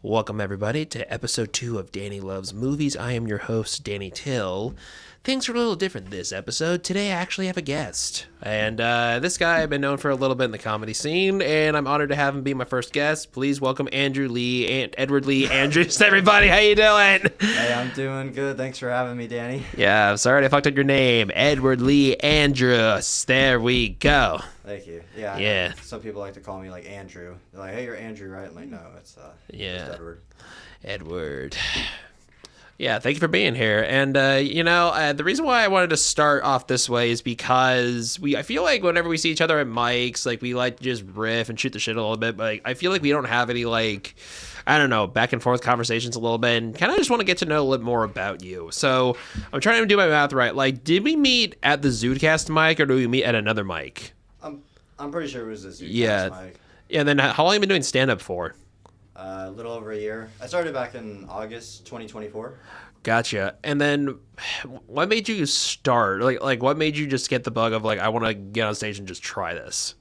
Welcome, everybody, to episode 2 of Danny Loves Movies. I am your host, Danny Till. Things are a little different this episode. Today, I actually have a guest. And this guy I've been known for a little bit in the comedy scene, and I'm honored to have him be my first guest. Please welcome Andrew Lee and Edward Lee Andruss, everybody. How you doing? Hey, I'm doing good. Thanks for having me, Danny. Yeah, I'm sorry I fucked up your name. Edward Lee Andruss. There we go. Thank you. Yeah. Yeah. Some people like to call me like Andrew. They're like, "Hey, you're Andrew, right?" I'm like, "No, it's Yeah. just Edward." Edward. Yeah, thank you for being here. And, the reason why I wanted to start off this way is because I feel like whenever we see each other at mics, like, we like to just riff and shoot the shit a little bit, but like, I feel like we don't have any, like, I don't know, back and forth conversations a little bit, and kind of just want to get to know a little more about you. So I'm trying to do my math right. Like, did we meet at the Zoodcast mic, or did we meet at another mic? I'm pretty sure it was this. Yeah. Mic. Yeah, and then how long have you been doing stand-up for? A little over a year. I started back in August 2024. Gotcha. And then what made you start? Like what made you just get the bug of like, I want to get on stage and just try this?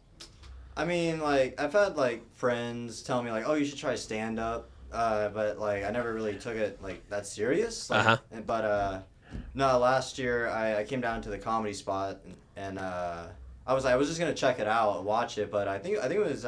I mean, like, I've had like friends tell me like, "Oh, you should try stand up," but like I never really took it like that serious. Like, But no, last year I came down to the Comedy Spot and I was just gonna check it out, watch it, but I think it was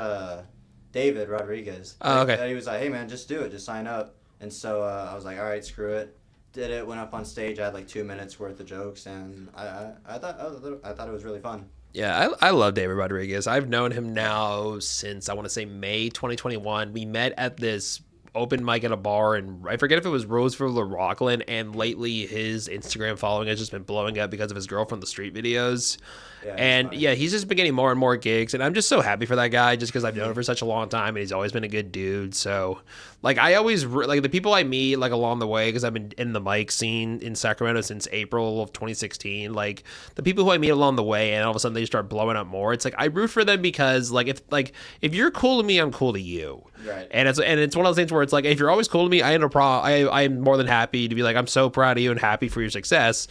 David Rodriguez. Oh, okay. He was like, "Hey man, just do it, just sign up." And so I was like, "All right, screw it." Did it, went up on stage. I had like 2 minutes worth of jokes, and I thought it was really fun. Yeah, I love David Rodriguez. I've known him now since I want to say May 2021. We met at this open mic at a bar, and I forget if it was Roseville or Rockland, and lately his Instagram following has just been blowing up because of his Girl from the Street videos. Yeah, And funny. yeah, he's just been getting more and more gigs, and I'm just so happy for that guy just because I've known him for such a long time, and he's always been a good dude. So like I always like the people I meet like along the way, because I've been in the mic scene in Sacramento since April of 2016. Like the people who I meet along the way, and all of a sudden they start blowing up more. It's like I root for them because if you're cool to me, I'm cool to you. Right. And it's one of those things where it's like, if you're always cool to me, I ain't no problem. I'm more than happy to be like, I'm so proud of you and happy for your success.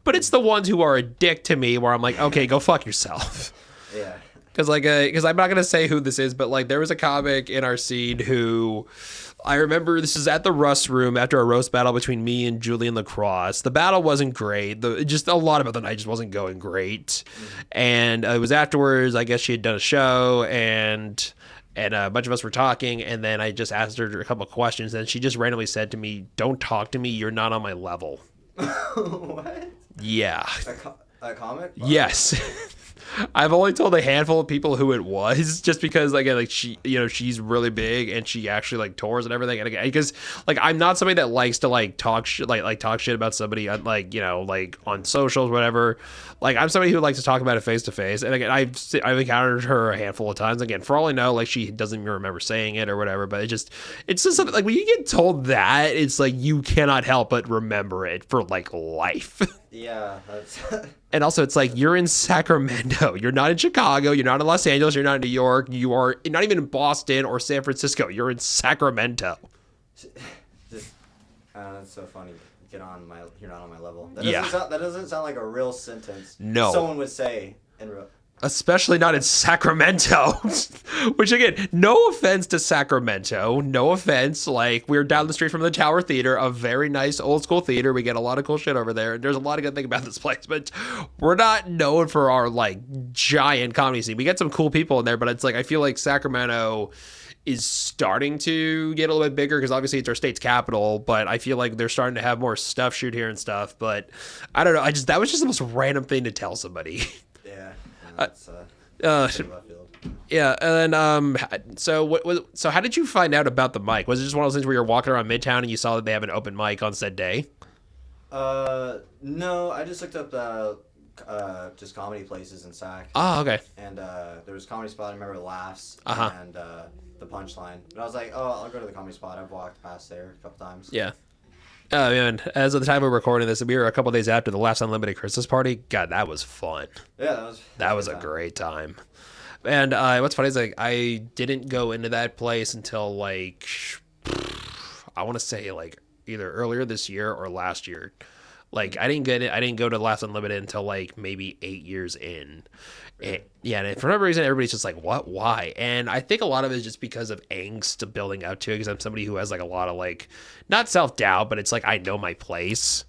But it's the ones who are a dick to me where I'm like, okay, go fuck yourself. Yeah. Because I'm not going to say who this is, but like there was a comic in our scene who I remember, this is at the Rust Room after a roast battle between me and Julian Lacrosse. The battle wasn't great. Just a lot about the night just wasn't going great. And it was afterwards, I guess she had done a show, and a bunch of us were talking, and then I just asked her a couple of questions, and she just randomly said to me, "Don't talk to me, you're not on my level." What? Yeah. A comic? Yes. I've only told a handful of people who it was, just because again, like she's really big and she actually like tours and everything. And again, because like I'm not somebody that likes to like talk shit talk shit about somebody like like on socials, whatever. Like I'm somebody who likes to talk about it face to face. And again, I've encountered her a handful of times. Again, for all I know, like she doesn't even remember saying it or whatever. But it's just something like when you get told that, it's like you cannot help but remember it for like life. Yeah, that's. And also, it's like, you're in Sacramento. You're not in Chicago. You're not in Los Angeles. You're not in New York. You are not even in Boston or San Francisco. You're in Sacramento. That's so funny. You're not on my level. That doesn't sound like a real sentence. No. Someone would say in real. Especially not in Sacramento. Which, again, no offense to Sacramento. No offense. Like, we're down the street from the Tower Theater, a very nice old school theater. We get a lot of cool shit over there. There's a lot of good things about this place. But we're not known for our, like, giant comedy scene. We get some cool people in there, but it's like, I feel like Sacramento is starting to get a little bit bigger because obviously it's our state's capital, but I feel like they're starting to have more stuff shoot here and stuff. But I don't know. That was just the most random thing to tell somebody. Yeah. That's left field. Yeah, and then so how did you find out about the mic? Was it just one of those things where you're walking around Midtown and you saw that they have an open mic on said day? No, I just looked up just comedy places in Sac. Oh, okay. And there was Comedy Spot. I remember Laughs Uh-huh. and the Punchline. But I was like, oh, I'll go to the Comedy Spot. I've walked past there a couple times. Yeah. Oh man, as of the time we're recording this, we were a couple days after the last Unlimited Christmas party. God, that was fun. Yeah, that was a great time. And what's funny is like I didn't go into that place until like I want to say like either earlier this year or last year. Like I didn't go to Laughs Unlimited until like maybe 8 years in. And for whatever reason, everybody's just like, what? Why? And I think a lot of it is just because of angst building out to it, because I'm somebody who has like a lot of like, not self-doubt, but it's like, I know my place.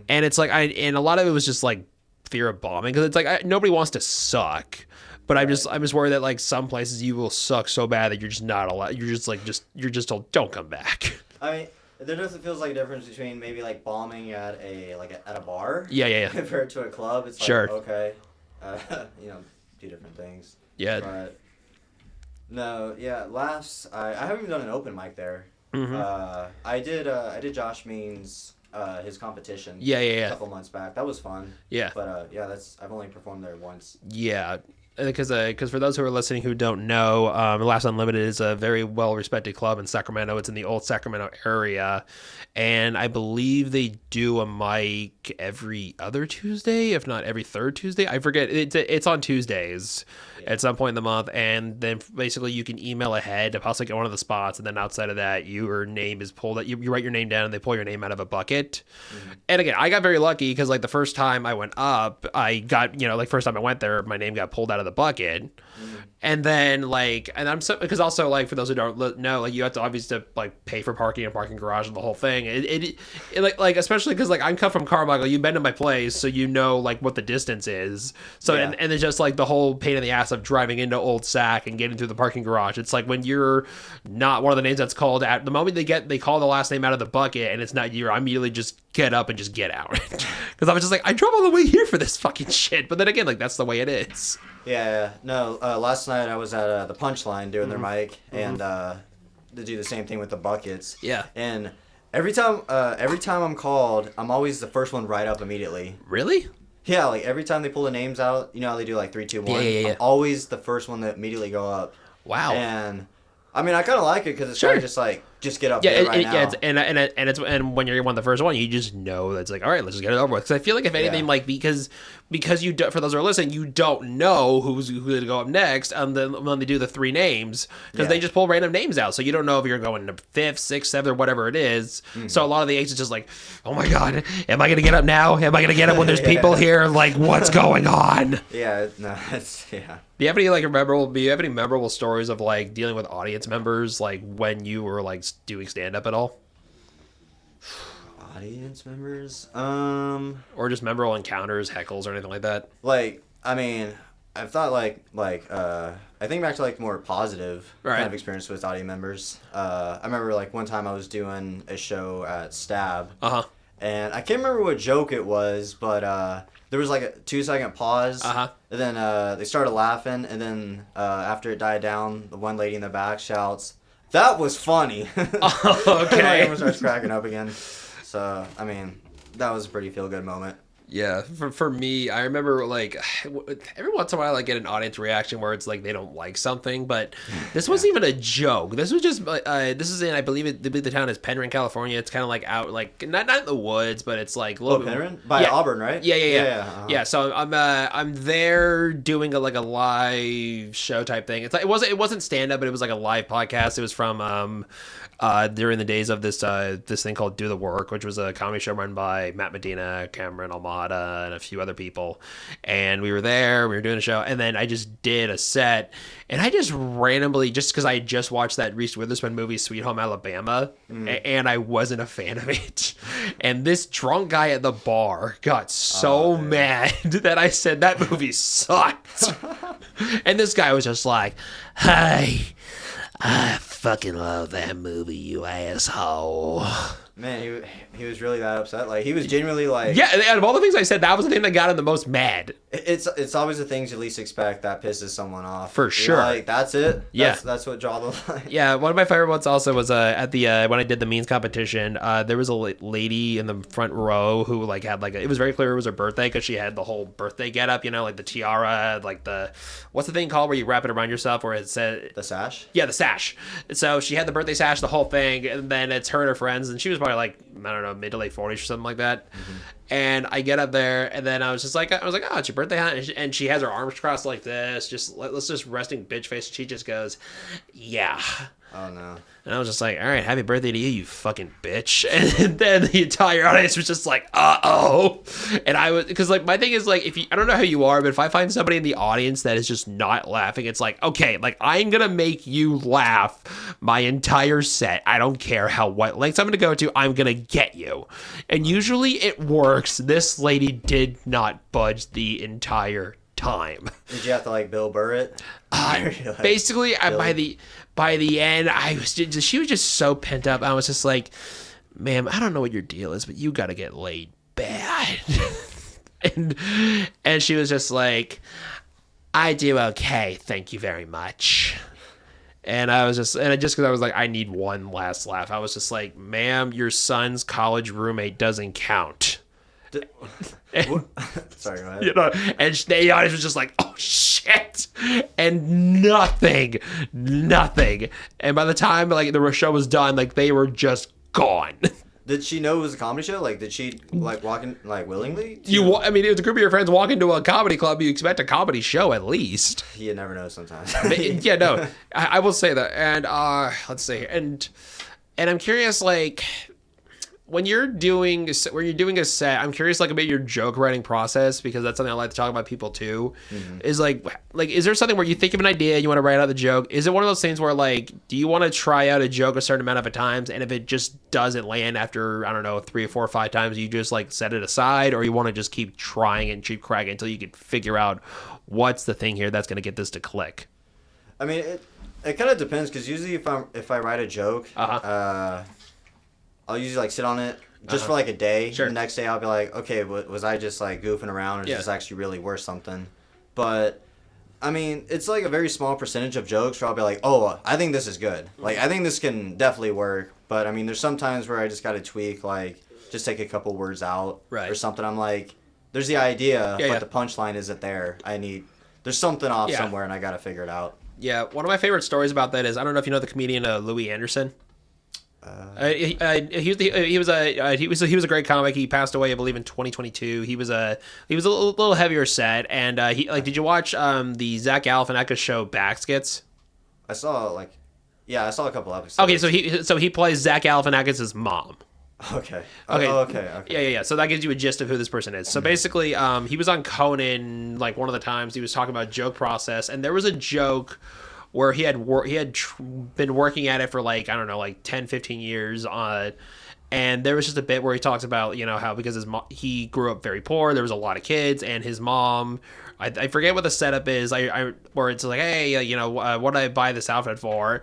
And it's like, and a lot of it was just like fear of bombing, because it's like, nobody wants to suck. But I'm just worried that like some places you will suck so bad that you're just not allowed. You're just told, don't come back. I mean, there definitely feels like a difference between maybe like bombing at a bar. Yeah. Compared to a club, it's like, sure. Okay, two different things. Yeah. But no, yeah. Laughs. I haven't even done an open mic there. Mm-hmm. I did Josh Means his competition. Yeah. A couple months back. That was fun. Yeah. But I've only performed there once. Yeah. Because for those who are listening who don't know, Laughs Unlimited is a very well-respected club in Sacramento. It's in the old Sacramento area, and I believe they do a mic every other Tuesday, if not every third Tuesday. I forget. It's on Tuesdays at some point in the month, and then basically you can email ahead to possibly get one of the spots, and then outside of that, your name is pulled. You write your name down, and they pull your name out of a bucket. Mm-hmm. And again, I got very lucky because like the first time I went up, I got first time I went there, my name got pulled out of the bucket. And then because also like for those who don't know, like you have to obviously like pay for parking and parking garage and the whole thing. It like especially because like I'm cut from Carmichael, you've been to my place, so you know like what the distance is. So and it's just like the whole pain in the ass of driving into Old Sac and getting through the parking garage. It's like when you're not one of the names that's called at the moment they call the last name out of the bucket and it's not you, I immediately just get up and just get out because I was just like I drove all the way here for this fucking shit. But then again, like that's the way it is. Yeah, no. Last night I was at the Punchline doing their mic, and to do the same thing with the buckets. Yeah. And every time I'm called, I'm always the first one right up immediately. Really? Yeah, like every time they pull the names out, you know how they do like 3, 2, 1. Yeah. I'm always the first one that immediately go up. Wow. And I mean, I kind of like it because it's kind of just like just get up there right now. Yeah, and when you're one of the first one, you just know that's like all right, let's just get it over with. Because I feel like if anything, like because you do, for those who are listening, you don't know who's going to go up next, and then when they do the 3 names, because they just pull random names out, so you don't know if you're going to 5th, 6th, 7th, or whatever it is. So a lot of the agents just like, oh my god, am I going to get up now? Am I going to get up when there's people here? Like, what's going on? Yeah, no, it's Do you have any memorable stories of like dealing with audience members, like when you were like doing stand up at all? Audience members? Or just memorable encounters, heckles, or anything like that? Like, I mean, I've thought I think back to like more positive kind of experience with audience members. I remember like one time I was doing a show at Stab. And I can't remember what joke it was, but there was like a 2-second pause. And then they started laughing, and then after it died down, the one lady in the back shouts, "That was funny." Okay. Everyone starts cracking up again. So, I mean, that was a pretty feel-good moment. Yeah, for me, I remember like every once in a while I get an audience reaction where it's like they don't like something, but this wasn't even a joke. This was just this is in I believe the town is Penryn, California. It's kind of like out like not in the woods, but it's like a little bit Penryn by Auburn, right? Yeah. Yeah, so I'm there doing a live show type thing. It wasn't stand up, but it was like a live podcast. It was from during the days of this thing called Do the Work, which was a comedy show run by Matt Medina, Cameron Almada, and a few other people. And we were there, we were doing a show, and then I just did a set, and I just randomly, just because I had just watched that Reese Witherspoon movie, Sweet Home Alabama, and I wasn't a fan of it. And this drunk guy at the bar got so mad that I said that movie sucked. And this guy was just like, "Hey, I fucking love that movie, you asshole." Man, he was really that upset. Like, he was genuinely like... Yeah, and of all the things I said, that was the thing that got him the most mad. It's always the things you least expect that pisses someone off. For sure. You're like, that's it? Yeah. That's what draw the line. Yeah, one of my favorite ones also was at the when I did the memes competition, there was a lady in the front row who like had like it was very clear it was her birthday because she had the whole birthday getup, like the tiara, like the what's the thing called where you wrap it around yourself where it said the sash? Yeah, the sash. So she had the birthday sash, the whole thing, and then it's her and her friends, and she was probably like, I don't know, mid to late 40s or something like that. And I get up there, and then I was like, oh, it's your birthday, huh? And she has her arms crossed like this, let's just resting bitch face. She just goes, yeah. Oh no. And I was just like, all right, happy birthday to you, you fucking bitch. And then the entire audience was just like, uh-oh. And I was, because like, my thing is like, I don't know how you are, but if I find somebody in the audience that is just not laughing, it's like, okay, like I'm going to make you laugh my entire set. I don't care what lengths I'm going to go to, I'm going to get you. And usually it works. This lady did not budge the entire time. Did you have to like Bill Burr it? Basically, by the end, she was just so pent up. I was just like, ma'am, I don't know what your deal is, but you got to get laid bad. and she was just like, I do okay, thank you very much. And I was just because I was like, I need one last laugh. I was just like, ma'am, your son's college roommate doesn't count. Sorry, go ahead. You know, and the audience was just like, oh shit, and nothing. And by the time like the show was done, like they were just gone. Did she know it was a comedy show? Like, did she like walk in like willingly? I mean, it was a group of your friends walk into a comedy club. You expect a comedy show at least. You never know sometimes. Yeah, no, I will say that. And let's see, and I'm curious, like. When you're doing a set, I'm curious like about your joke writing process, because that's something I like to talk about people too. Mm-hmm. Is like is there something where you think of an idea, you want to write out the joke? Is it one of those things where like, do you want to try out a joke a certain amount of times, and if it just doesn't land after, I don't know, 3 or 4 or 5 times, you just like set it aside, or you want to just keep trying and keep cracking until you can figure out what's the thing here that's going to get this to click? I mean, it kind of depends, because usually if I write a joke, I'll usually like sit on it just for like a day. Sure. The next day I'll be like, okay, was I just like goofing around, or is this actually really worth something? But I mean, it's like a very small percentage of jokes where I'll be like, oh, I think this is good. Like, I think this can definitely work. But I mean, there's some times where I just got to tweak, like just take a couple words out or something. I'm like, there's the idea, but the punchline isn't there. There's something off somewhere, and I got to figure it out. Yeah. One of my favorite stories about that is, I don't know if you know the comedian Louis Anderson. He was a great comic. He passed away, I believe, in 2022. He was a little heavier set, and did you watch the Zach Galifianakis show Back Skits? I saw a couple episodes. Okay, so he plays Zach Galifianakis' mom. Okay. Yeah. So that gives you a gist of who this person is. So basically, he was on Conan like one of the times. He was talking about joke process, and there was a joke where he had been working at it for like, I don't know, like 10, 15 years. And there was just a bit where he talks about, you know, how because he grew up very poor, there was a lot of kids, and his mom, I forget what the setup is, where it's like, hey, you know, what did I buy this outfit for?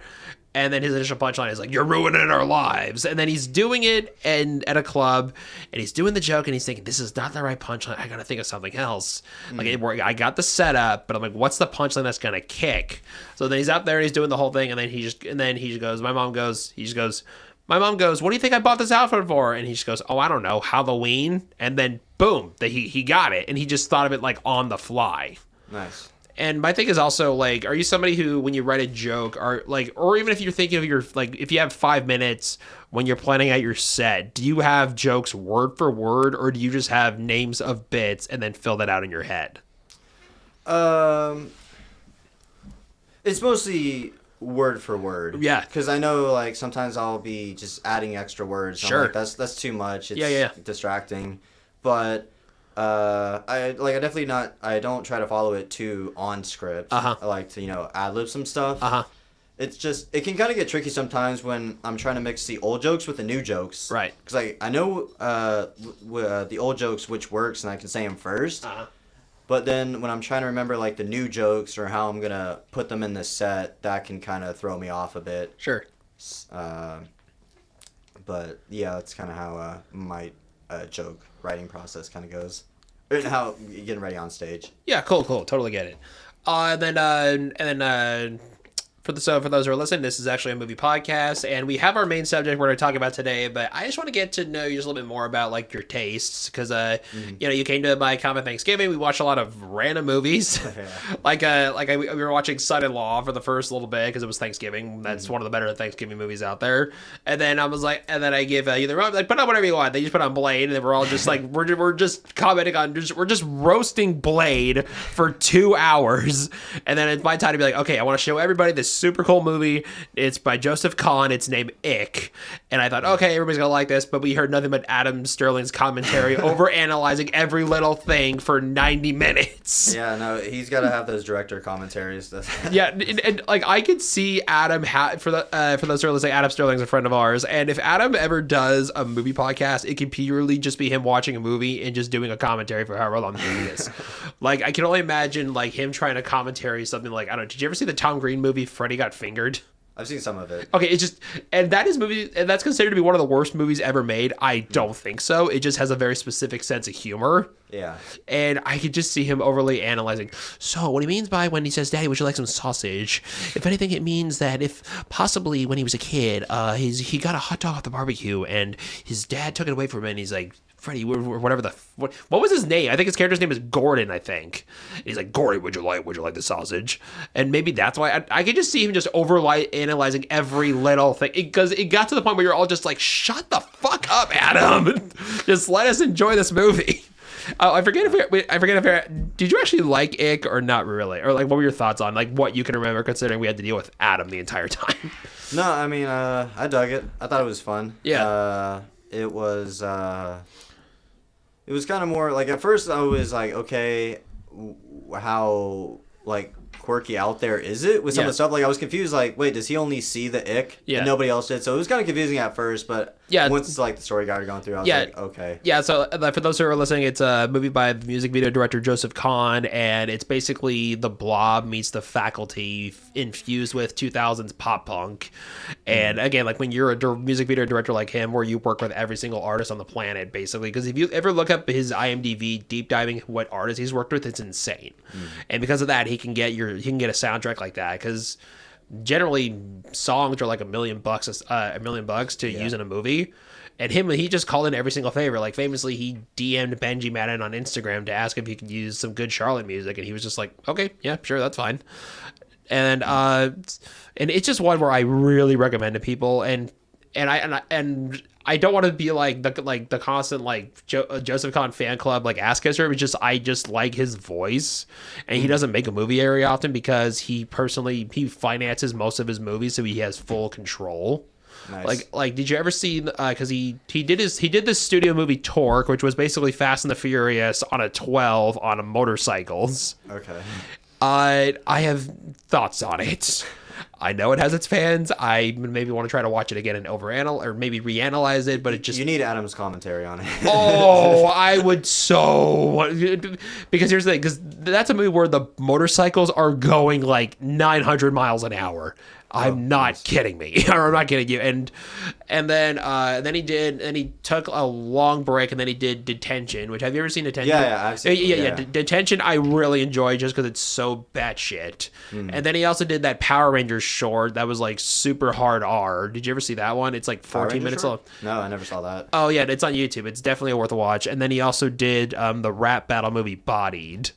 And then his initial punchline is like, you're ruining our lives. And then he's doing it at a club, and he's doing the joke, and he's thinking, this is not the right punchline. I got to think of something else. Like, I got the setup, but I'm like, what's the punchline that's going to kick? So then he's out there, and he's doing the whole thing, and then he just goes, my mom goes, what do you think I bought this outfit for? And he just goes, oh, I don't know, Halloween. And then boom, he got it. And he just thought of it like on the fly. Nice. And my thing is also, like, are you somebody who, when you write a joke, or even if you're thinking of if you have 5 minutes when you're planning out your set, do you have jokes word for word, or do you just have names of bits and then fill that out in your head? It's mostly word for word. Yeah. Because I know, like, sometimes I'll be just adding extra words. Sure. Like, that's too much. It's distracting. But I don't try to follow it too on script. I like to, ad lib some stuff. It's just, it can kind of get tricky sometimes when I'm trying to mix the old jokes with the new jokes. Right. Because I know the old jokes which works, and I can say them first. But then when I'm trying to remember like the new jokes or how I'm gonna put them in the set, that can kind of throw me off a bit. Sure. But yeah, that's kind of how my joke writing process kind of goes, and how getting ready on stage. Yeah, cool, totally get it. And then for those who are listening, this is actually a movie podcast, and we have our main subject we're going to talk about today. But I just want to get to know you just a little bit more about like your tastes, because you came to my common Thanksgiving. We watched a lot of random movies, we were watching Son-in-Law for the first little bit because it was Thanksgiving. That's one of the better Thanksgiving movies out there. And then I give you the like, put on whatever you want. They just put on Blade, and then we're all just like we're just commenting on we're just roasting Blade for 2 hours, and then it's my time to be like, okay, I want to show everybody this super cool movie. It's by Joseph Kahn. It's named Ick. And I thought, okay, everybody's going to like this. But we heard nothing but Adam Sterling's commentary over analyzing every little thing for 90 minutes. Yeah, no, he's got to have those director commentaries. Yeah, and like I could see Adam for those who are listening, Adam Sterling's a friend of ours, and if Adam ever does a movie podcast, it could purely just be him watching a movie and just doing a commentary for however long the movie is. Like I can only imagine like him trying to commentary something like, I don't know, did you ever see the Tom Green movie Freddy Got Fingered? I've seen some of it. Okay, it's just, and that's considered to be one of the worst movies ever made. I don't think so. It just has a very specific sense of humor. Yeah. And I could just see him overly analyzing. So what he means by when he says, "Daddy, would you like some sausage?" If anything, it means that if possibly when he was a kid, he got a hot dog off the barbecue and his dad took it away from him and he's like, Freddie, whatever what was his name? I think his character's name is Gordon, I think. And he's like, Gordon, would you like the sausage? And maybe that's why I could just see him just analyzing every little thing. Because it got to the point where you're all just like, shut the fuck up, Adam. Just let us enjoy this movie. Oh, I forget if did you actually like Ick or not really? Or like what were your thoughts on like what you can remember considering we had to deal with Adam the entire time? No, I mean, I dug it. I thought it was fun. Yeah. It was kind of more like at first I was like, okay, how like quirky out there is it with some of the stuff? Like I was confused. Like, wait, does he only see the Ick? Yeah. And nobody else did. So it was kind of confusing at first, but once like the story got going through, I was like, okay. Yeah. So for those who are listening, it's a movie by the music video director Joseph Kahn, and it's basically The Blob meets The Faculty infused with 2000s pop punk. And again, like when you're a music video director like him, where you work with every single artist on the planet, basically, because if you ever look up his IMDb deep diving what artists he's worked with, it's insane. And because of that, he can get a soundtrack like that because generally songs are like $1 million to use in a movie. And he just called in every single favor. Like famously, he DM'd Benji Madden on Instagram to ask if he could use some good Charlotte music, and he was just like, "Okay, yeah, sure, that's fine." And it's just one where I really recommend to people. And I don't want to be like the constant like Joseph Kahn fan club like ass kisser. It's just I just like his voice, and he doesn't make a movie very often because he finances most of his movies, so he has full control. Nice. Like did you ever see because he did this studio movie Torque, which was basically Fast and the Furious on a 12 on a motorcycles. Okay. I have thoughts on it. I know it has its fans. I maybe want to try to watch it again and or maybe reanalyze it, but it just... You need Adam's commentary on it. Oh, I would so... Because here's the thing, because that's a movie where the motorcycles are going like 900 miles an hour. I'm not kidding me. Or I'm not kidding you. And then he took a long break, and then he did Detention, which have you ever seen Detention? Yeah, I've seen it. Yeah. Detention I really enjoy just because it's so batshit. And then he also did that Power Rangers short that was like super hard R. Did you ever see that one? It's like 14 minutes long. No, I never saw that. Oh yeah, it's on YouTube. It's definitely worth a watch. And then he also did the rap battle movie Bodied.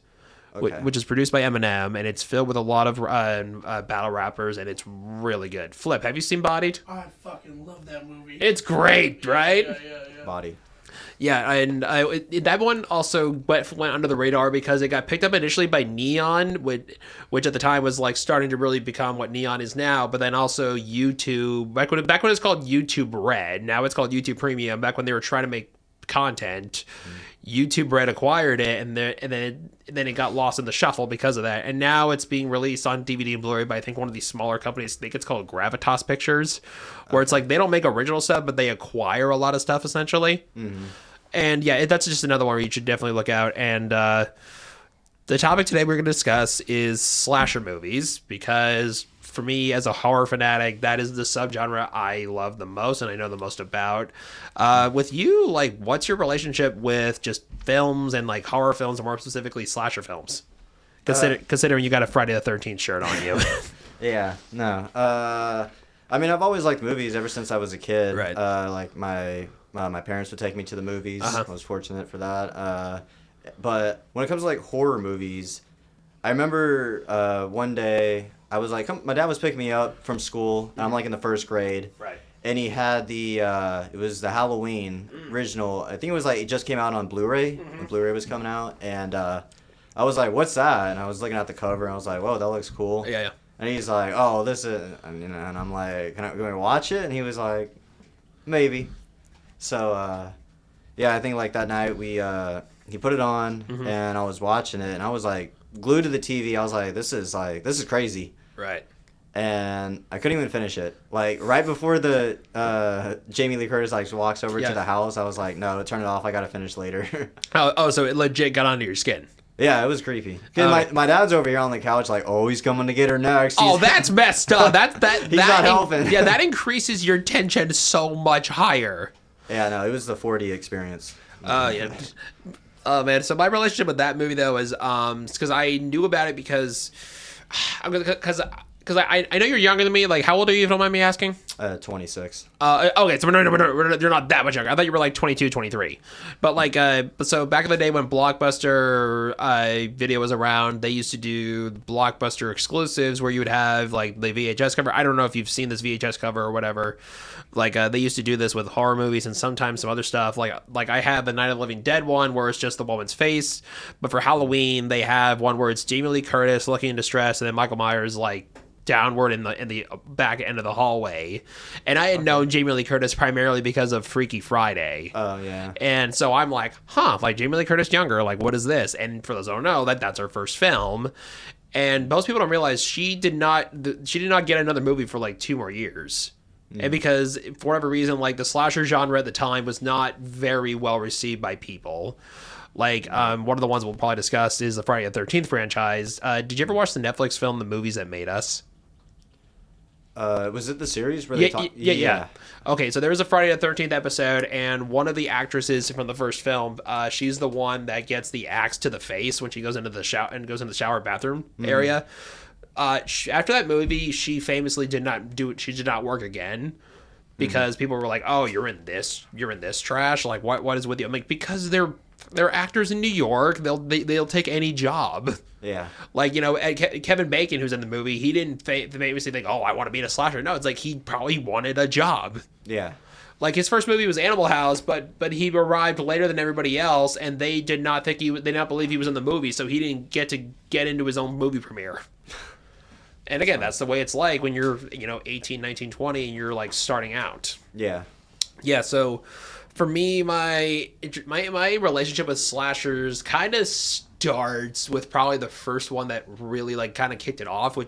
Okay. Which is produced by Eminem, and it's filled with a lot of battle rappers, and it's really good. Flip, have you seen Bodied? I fucking love that movie. It's great, right? Yeah. Body. Yeah, and that one also went under the radar because it got picked up initially by Neon, which at the time was like starting to really become what Neon is now. But then also YouTube, back when it was called YouTube Red, now it's called YouTube Premium. Back when they were trying to make content, YouTube Red acquired it, and then it got lost in the shuffle because of that. And now it's being released on DVD and Blu-ray by I think one of these smaller companies. I think it's called Gravitas Pictures, where it's like they don't make original stuff, but they acquire a lot of stuff essentially. Mm-hmm. And yeah, that's just another one where you should definitely look out. And the topic today we're going to discuss is slasher movies, because for me as a horror fanatic, that is the subgenre I love the most and I know the most about. With you, like, what's your relationship with just films and like horror films, and more specifically slasher films? Considering you got a Friday the 13th shirt on you. Yeah, no. I mean, I've always liked movies ever since I was a kid. Right. Like my parents would take me to the movies. Uh-huh. I was fortunate for that. But when it comes to like horror movies, I remember one day I was like, my dad was picking me up from school, and I'm like in the first grade. Right. And he had it was the Halloween original. I think it was like, it just came out on Blu-ray when Blu-ray was coming out. And I was like, what's that? And I was looking at the cover, and I was like, whoa, that looks cool. Yeah. And he's like, "Oh, this is," and I'm like, can we watch it?" And he was like, "Maybe." So, yeah, I think like that night he put it on, and I was watching it, and I was like glued to the TV. I was like, this is crazy. Right. And I couldn't even finish it. Like right before the Jamie Lee Curtis like walks over to the house, I was like, no, turn it off. I gotta finish later. So it legit got onto your skin. Yeah, it was creepy. My dad's over here on the couch like, oh, he's coming to get her next. That's messed up. He's not helping. Yeah, that increases your tension so much higher. Yeah, no, it was the 4D experience. Yeah. Oh man, so my relationship with that movie though is because I knew about it because I know you're younger than me. Like, how old are you, if you don't mind me asking? 26. Okay, so you're not that much younger. I thought you were like 22, 23. But like, so back in the day when Blockbuster video was around, they used to do Blockbuster exclusives where you would have like the VHS cover. I don't know if you've seen this VHS cover or whatever. Like, they used to do this with horror movies and sometimes some other stuff. Like I have the Night of the Living Dead one where it's just the woman's face. But for Halloween, they have one where it's Jamie Lee Curtis looking in distress and then Michael Myers like downward in the back end of the hallway. And I had known Jamie Lee Curtis primarily because of Freaky Friday. Oh yeah. And so I'm like, like Jamie Lee Curtis younger, like what is this? And for those who don't know, that's her first film. And most people don't realize she did not get another movie for like 2 more years. And because for whatever reason, like the slasher genre at the time was not very well received by people. Like, one of the ones we'll probably discuss is the Friday the 13th franchise. Did you ever watch the Netflix film, The Movies That Made Us? Was it the series where yeah. Okay, so there was a Friday the 13th episode, and one of the actresses from the first film, she's the one that gets the axe to the face when she goes into the shower bathroom area. After that movie, she famously did not work again. Because people were like, "Oh, you're in this trash. Like, what is with you?" I'm like, because they're actors in New York. They'll take any job. Yeah. Like, Kevin Bacon, who's in the movie, he didn't famously think, "Oh, I want to be in a slasher." No, it's like he probably wanted a job. Yeah. Like his first movie was Animal House, but he arrived later than everybody else, and they did not believe he was in the movie, so he didn't get into his own movie premiere. And again, that's the way it's like when you're, 18, 19, 20 and you're like starting out. Yeah. Yeah, so for me, my relationship with slashers kind of starts with probably the first one that really like kind of kicked it off,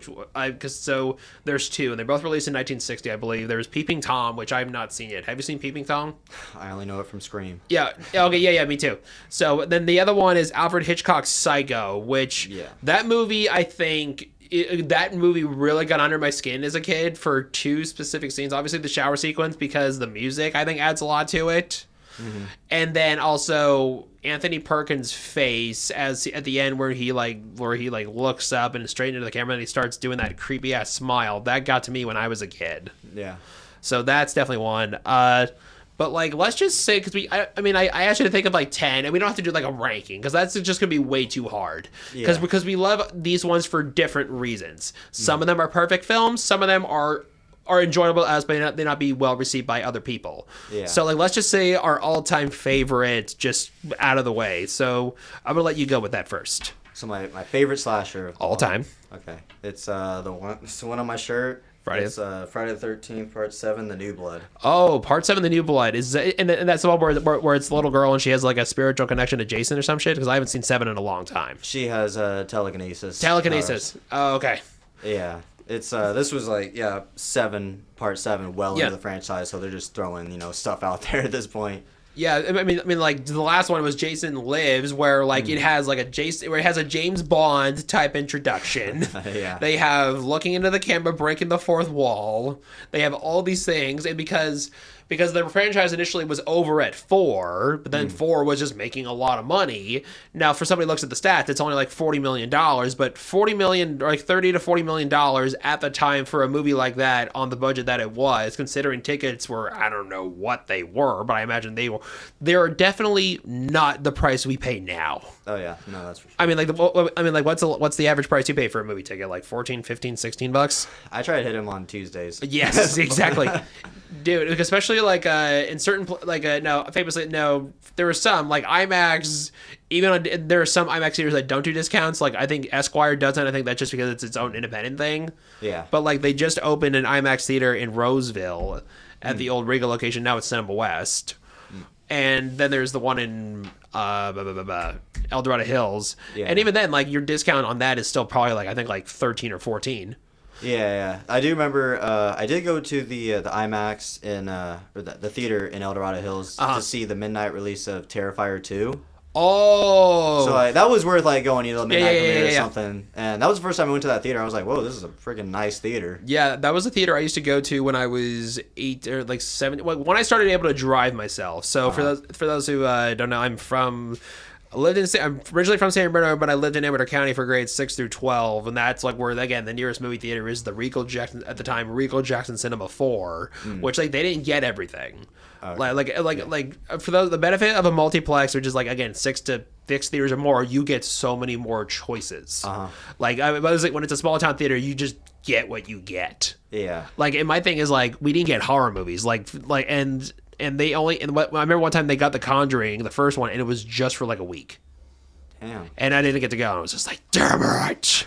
so there's 2 and they're both released in 1960, I believe. There's Peeping Tom, which I have not seen yet. Have you seen Peeping Tom? I only know it from Scream. Yeah. Okay. Yeah. Me too. So then the other one is Alfred Hitchcock's Psycho, which that movie, I think. That movie really got under my skin as a kid for 2 specific scenes. Obviously, the shower sequence, because the music, I think, adds a lot to it. Mm-hmm. And then also Anthony Perkins' face at the end where he looks up and straight into the camera and he starts doing that creepy ass smile. That got to me when I was a kid. Yeah. So that's definitely one. But like, let's just say, because I asked you to think of like 10, and we don't have to do like a ranking because that's just gonna be way too hard. Because we love these ones for different reasons. Some of them are perfect films. Some of them are enjoyable as, but they not be well received by other people. Yeah. So like, let's just say our all-time favorite, just out of the way. So I'm gonna let you go with that first. So my favorite slasher of all time. Okay, it's it's the one on my shirt. It's Friday the 13th, Part 7, The New Blood. Oh, Part 7, The New Blood. And that's the one where it's the little girl and she has like a spiritual connection to Jason or some shit? Because I haven't seen 7 in a long time. She has telekinesis. Telekinesis. Oh, okay. Yeah. It's this was like, Part 7, into the franchise, so they're just throwing, stuff out there at this point. Yeah, I mean, like the last one was Jason Lives, where like it has like a James Bond type introduction. Yeah. They have looking into the camera, breaking the fourth wall. They have all these things, and because the franchise initially was over at 4, but then 4 was just making a lot of money. Now, for somebody who looks at the stats, it's only like $40 million, but $40 million, or like $30 to $40 million at the time for a movie like that on the budget that it was, considering tickets were, I don't know what they were, but I imagine they're definitely not the price we pay now. Oh yeah, no, that's for sure. I mean, what's the average price you pay for a movie ticket? Like 14, 15, 16 bucks? I try to hit him on Tuesdays. Yes, exactly. Dude, especially like in certain famously there were some like IMAX even on, there are some IMAX theaters that don't do discounts. Like I think Esquire doesn't. I think that's just because it's its own independent thing. Yeah. But like they just opened an IMAX theater in Roseville at the old Regal location. Now it's Cinema West. And then there's the one in El Dorado Hills. Yeah. And even then, like your discount on that is still probably like I think like 13 or 14. Yeah. I do remember. I did go to the IMAX in or the theater in El Dorado Hills to see the midnight release of Terrifier 2. Oh. So like, that was worth like going to the midnight premiere or yeah. something. And that was the first time I went to that theater. I was like, whoa, this is a freaking nice theater. Yeah, that was a theater I used to go to when I was 8 or like 7. When I started able to drive myself. So for those who don't know, I'm originally from San Bernardino, but I lived in Amador County for grades 6 through 12, and that's like where again the nearest movie theater is the Regal Jackson at the time Regal Jackson Cinema 4, which like they didn't get everything. Okay. Like for the benefit of a multiplex, which is like again 6 to 6 theaters or more, you get so many more choices. Like I was like when it's a small town theater, you just get what you get. Yeah. Like and my thing is like we didn't get horror movies and they only I remember one time they got The Conjuring, the first one, and it was just for like a week. Damn. And I didn't get to go. And I was just like, damn it.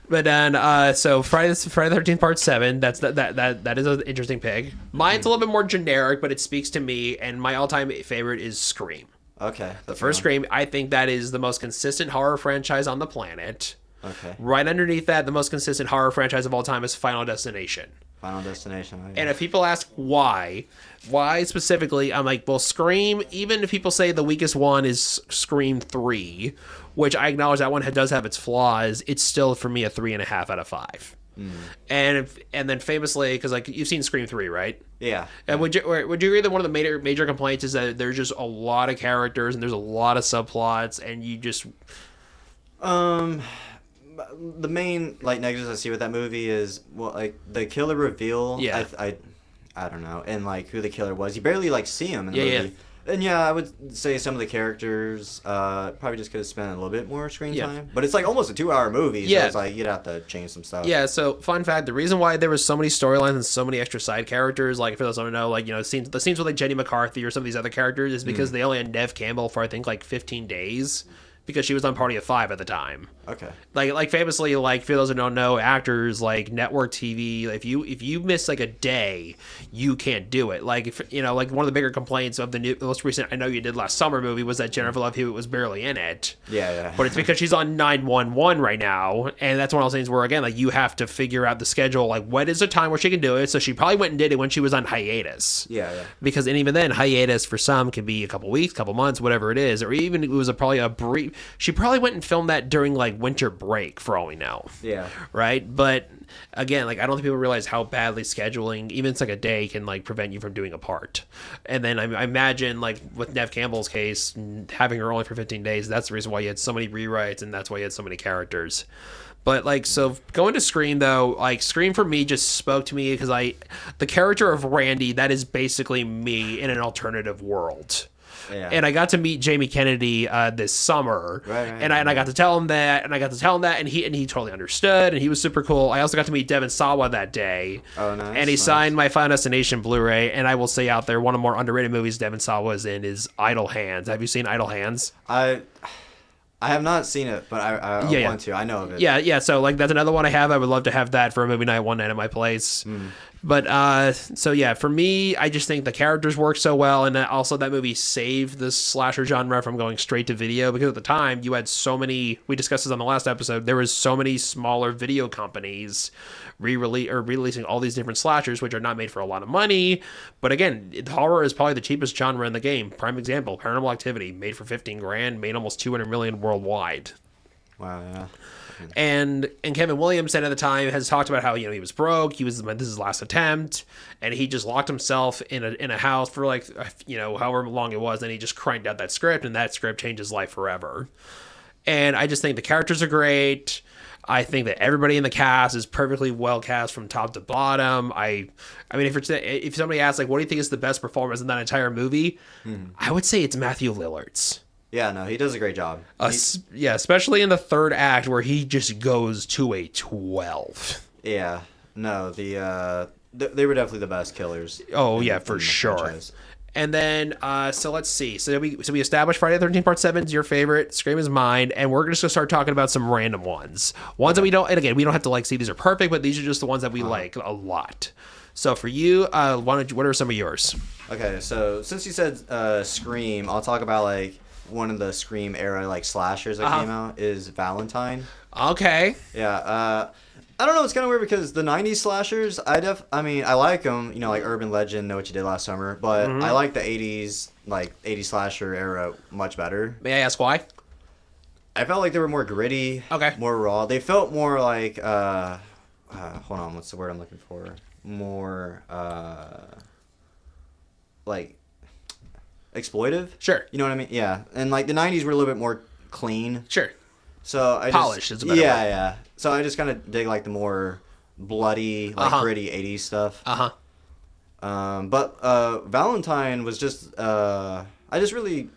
But then, so Friday the 13th Part 7. That is an interesting pick. Mine's a little bit more generic, but it speaks to me. And my all-time favorite is Scream. Okay. The first Scream. I think that is the most consistent horror franchise on the planet. Okay. Right underneath that, the most consistent horror franchise of all time is Final Destination. Final Destination. Oh, yeah. And if people ask why specifically, I'm like, well, Scream, even if people say the weakest one is Scream 3, which I acknowledge that one does have its flaws, it's still, for me, a 3.5 out of 5. And then famously, because like you've seen Scream 3, right? Yeah. And would you agree that one of the major complaints is that there's just a lot of characters and there's a lot of subplots and you just... The main like negatives I see with that movie is like the killer reveal. Yeah. I don't know, and like who the killer was. You barely like see him in the movie. Yeah. And yeah, I would say some of the characters probably just could have spent a little bit more screen time. But it's like almost a 2-hour movie, so it's like you'd have to change some stuff. Yeah, so fun fact, the reason why there was so many storylines and so many extra side characters, like for those who don't know, like, you know, the scenes with like Jenny McCarthy or some of these other characters is because they only had Neve Campbell for I think like 15 days. Because she was on Party of 5 at the time. Okay. Like famously, like for those who don't know, actors like network TV, if you miss like a day, you can't do it. Like if, you know, like one of the bigger complaints of the most recent I Know You Did Last Summer movie was that Jennifer Love Hewitt was barely in it. Yeah. But it's because she's on 911 right now, and that's one of those things where again, like you have to figure out the schedule. Like what is the time where she can do it? So she probably went and did it when she was on hiatus. Yeah. Because and even then, hiatus for some can be a couple weeks, couple months, whatever it is, or even it was probably a brief. She probably went and filmed that during like winter break, for all we know. Yeah. Right. But again, like I don't think people realize how badly scheduling, even it's like a day, can like prevent you from doing a part. And then I imagine like with Neve Campbell's case, having her only for 15 days, that's the reason why you had so many rewrites, and that's why you had so many characters. But like, so going to Scream though, like Scream for me just spoke to me because the character of Randy, that is basically me in an alternative world. Yeah. And I got to meet Jamie Kennedy this summer, and I got to tell him that, and he totally understood, and he was super cool. I also got to meet Devin Sawa that day, and he signed my Final Destination Blu-ray. And I will say out there, one of the more underrated movies Devin Sawa is in is Idle Hands. Have you seen Idle Hands? I have not seen it, but I want to. I know of it. Yeah. So like that's another one I have. I would love to have that for a movie night one night at my place. But so yeah, for me, I just think the characters work so well, and also that movie saved the slasher genre from going straight to video, because at the time you had so many. We discussed this on the last episode. There was so many smaller video companies releasing all these different slashers, which are not made for a lot of money. But again, horror is probably the cheapest genre in the game. Prime example: Paranormal Activity, made for $15,000, made almost $200 million worldwide. Wow. Yeah. And Kevin Williams said at the time, has talked about how, you know, he was broke, this is his last attempt, and he just locked himself in a house for like, you know, however long it was, and he just cranked out that script, and that script changed his life forever. And I just think the characters are great. I think that everybody in the cast is perfectly well cast from top to bottom. I mean, if somebody asks like, what do you think is the best performance in that entire movie, I would say it's Matthew Lillard's. Yeah, no, he does a great job. Yeah, especially in the third act where he just goes to a 12. Yeah, no, they were definitely the best killers. Oh, yeah, for sure. Franchise. And then, so let's see. So we established Friday the 13th Part 7 is your favorite. Scream is mine. And we're just going to start talking about some random ones. Ones that we don't, and again, we don't have to like see these are perfect, but these are just the ones that we like a lot. So for you, what are some of yours? Okay, so since you said Scream, I'll talk about like one of the Scream era like slashers that came out is Valentine. Okay. Yeah, I don't know. It's kind of weird because the '90s slashers, I mean, I like them. You know, like Urban Legend, Know What You Did Last Summer. But I like the '80s, like '80s slasher era much better. May I ask why? I felt like they were more gritty. Okay. More raw. They felt more like hold on, what's the word I'm looking for? More like exploitive. Sure. You know what I mean? Yeah. And like the '90s were a little bit more clean. Sure. So I Polished is a better word. Yeah. So I just kind of dig like the more bloody, like gritty '80s stuff. But Valentine was just I just really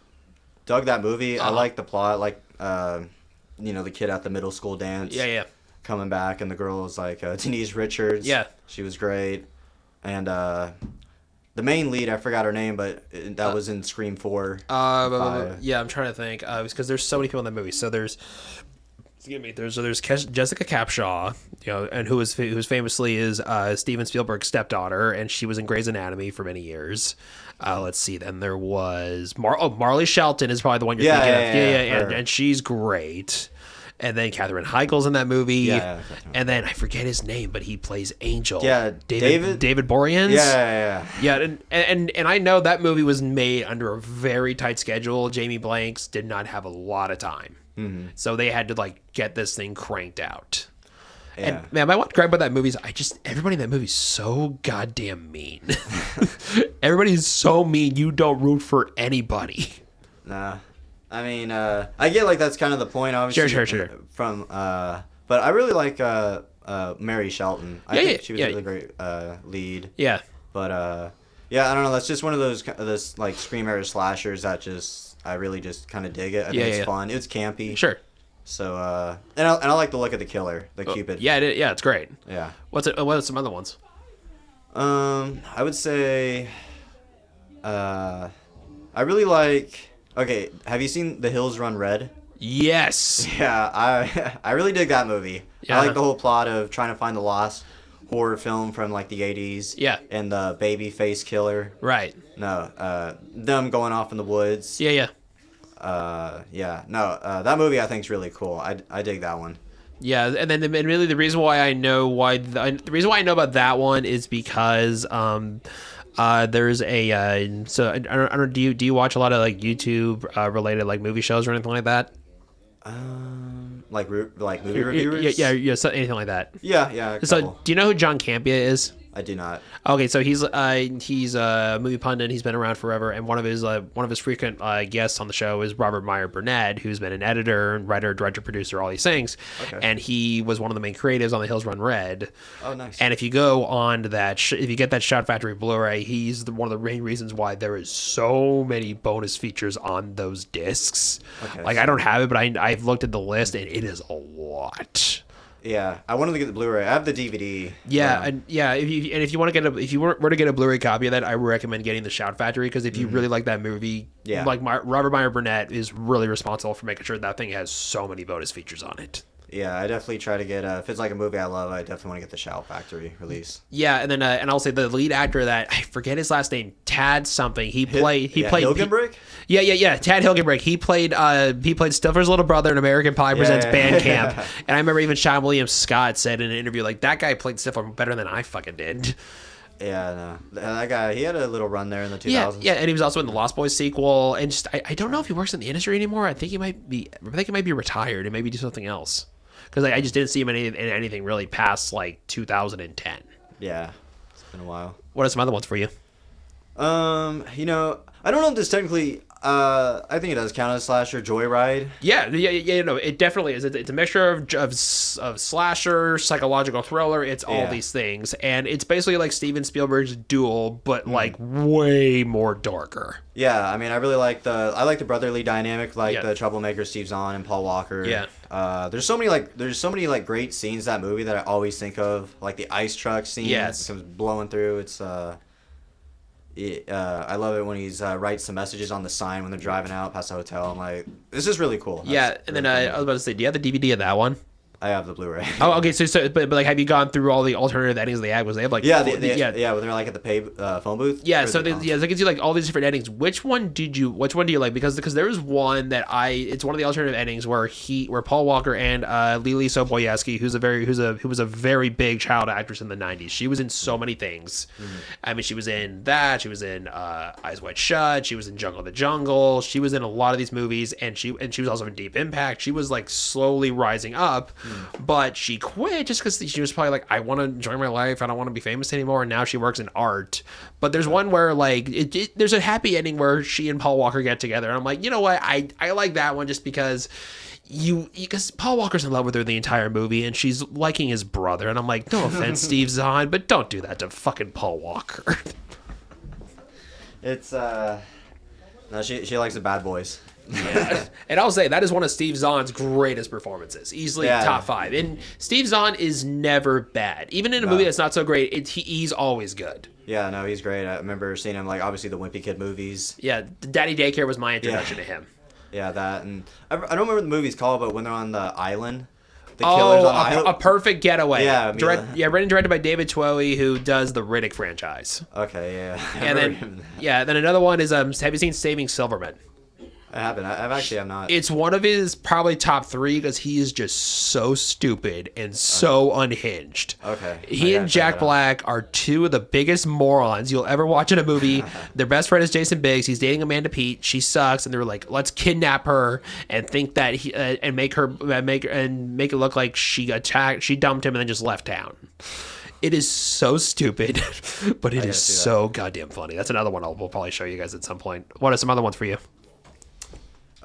dug that movie. I like the plot, like you know, the kid at the middle school dance. Yeah. Coming back, and the girl was like Denise Richards. Yeah. She was great, and the main lead, I forgot her name, but that was in Scream 4. Yeah, I'm trying to think. Because there's so many people in that movie. So there's Jessica Capshaw, you know, and who's famously is Steven Spielberg's stepdaughter, and she was in Grey's Anatomy for many years. Let's see. Then there was Marley Shelton is probably the one you're thinking of. And she's great. And then Katherine Heigl's in that movie. Yeah. And then I forget his name, but he plays Angel. Yeah, David Boreanaz. Yeah. And I know that movie was made under a very tight schedule. Jamie Blanks did not have a lot of time. Mm-hmm. So they had to like get this thing cranked out. Yeah. And man, my one gripe about that movie is everybody in that movie is so goddamn mean. Everybody's so mean, you don't root for anybody. Nah. I mean, I get like that's kind of the point, obviously. Sure. But I really like Mary Shelton. I think she was a really great lead. Yeah. But I don't know. That's just one of those like Scream era slashers that I really just kind of dig it. I think it's fun. It's campy. Sure. So and I like the look of the killer, the Cupid. Yeah, it's great. Yeah. What are some other ones? I would say, I really like. Okay, have you seen The Hills Run Red? Yes. Yeah, I really dig that movie. Yeah. I like the whole plot of trying to find the lost horror film from like the 80s. Yeah. And the baby face killer. Right. No, them going off in the woods. Yeah. That movie I think is really cool. I dig that one. Yeah, and then really the reason why I know about that one is because there's a so I don't do you watch a lot of like YouTube related like movie shows or anything like that? Like movie reviewers? Yeah, so anything like that. Yeah. So do you know who John Campea is? I do not. Okay, so he's a movie pundit. He's been around forever, and one of his frequent guests on the show is Robert Meyer Burnett, who's been an editor, writer, director, producer, all these things. Okay. And he was one of the main creatives on The Hills Run Red. Oh, nice. And if you go on to that, if you get that Shout Factory Blu-ray, he's one of the main reasons why there is so many bonus features on those discs. Okay, like I don't have it, but I've looked at the list, and it is a lot. Yeah, I wanted to get the Blu-ray. I have the DVD. Yeah, if you want to get if you were to get a Blu-ray copy of that, I would recommend getting the Shout Factory because if you really like that movie, Robert Meyer Burnett is really responsible for making sure that thing has so many bonus features on it. Yeah, I definitely try to get if it's like a movie I love, I definitely want to get the Shout Factory release. Yeah, and then and I'll say the lead actor of that, I forget his last name, Tad something. He played Hilgenbrick? Yeah, Tad Hilgenbrick. He played Stifler's little brother in American Pie Presents Bandcamp. And I remember even Sean William Scott said in an interview like that guy played Stifler better than I fucking did. Yeah, no. That guy, he had a little run there in the 2000s. Yeah, and he was also in the Lost Boys sequel. And just I don't know if he works in the industry anymore. I think he might be retired and maybe do something else. Because I just didn't see him in anything really past like 2010. Yeah, it's been a while. What are some other ones for you? You know, I don't know if this technically. I think it does count as slasher. Joyride. Yeah. No, it definitely is. It's a mixture of slasher, psychological thriller. It's all these things, and it's basically like Steven Spielberg's Duel, but like way more darker. Yeah, I mean, I really like the brotherly dynamic, like the troublemaker Steve Zahn and Paul Walker. Yeah. There's so many great scenes in that movie that I always think of, like the ice truck scene. Yes. Comes blowing through. It's I love it when he's writes the messages on the sign when they're driving out past the hotel. I'm like, this is really cool. Yeah, and then I was about to say, do you have the DVD of that one? I have the Blu-ray. Oh, okay. But like, have you gone through all the alternative endings they had? Was they have like yeah, when they're like at the pay phone booth. Yeah, so it gives you like all these different endings. Which one do you like? Because there was one that it's one of the alternative endings where Paul Walker and Lily Soboyeski, who was a very big child actress in the 90s. She was in so many things. Mm-hmm. I mean, she was in that. She was in Eyes Wide Shut. She was in Jungle the Jungle. She was in a lot of these movies, and she was also in Deep Impact. She was like slowly rising up. But she quit just because she was probably like, I want to enjoy my life. I don't want to be famous anymore. And now she works in art. But there's one where like there's a happy ending where she and Paul Walker get together. And I'm like, you know what? I like that one just because because Paul Walker's in love with her the entire movie and she's liking his brother. And I'm like, no offense, Steve Zahn, but don't do that to fucking Paul Walker. It's no, she likes the bad boys. Yeah. And I'll say that is one of Steve Zahn's greatest performances, easily top 5. And Steve Zahn is never bad, even in a movie that's not so great. He's always good. Yeah, no, he's great. I remember seeing him like obviously the Wimpy Kid movies. Yeah, Daddy Daycare was my introduction to him. Yeah, that, and I don't remember what the movie's called, but when they're on the island. The killers on the island. A Perfect Getaway. Yeah, written and directed by David Twohy, who does the Riddick franchise. Okay, yeah. And then another one is have you seen Saving Silverman? I haven't. I'm not. It's one of his probably top 3 because he is just so stupid and so unhinged. Okay. He and Jack Black are 2 of the biggest morons you'll ever watch in a movie. Their best friend is Jason Biggs. He's dating Amanda Peet. She sucks, and they're like, let's kidnap her and think that and make it look like she dumped him and then just left town. It is so stupid, but it is so goddamn funny. That's another one we'll probably show you guys at some point. What are some other ones for you?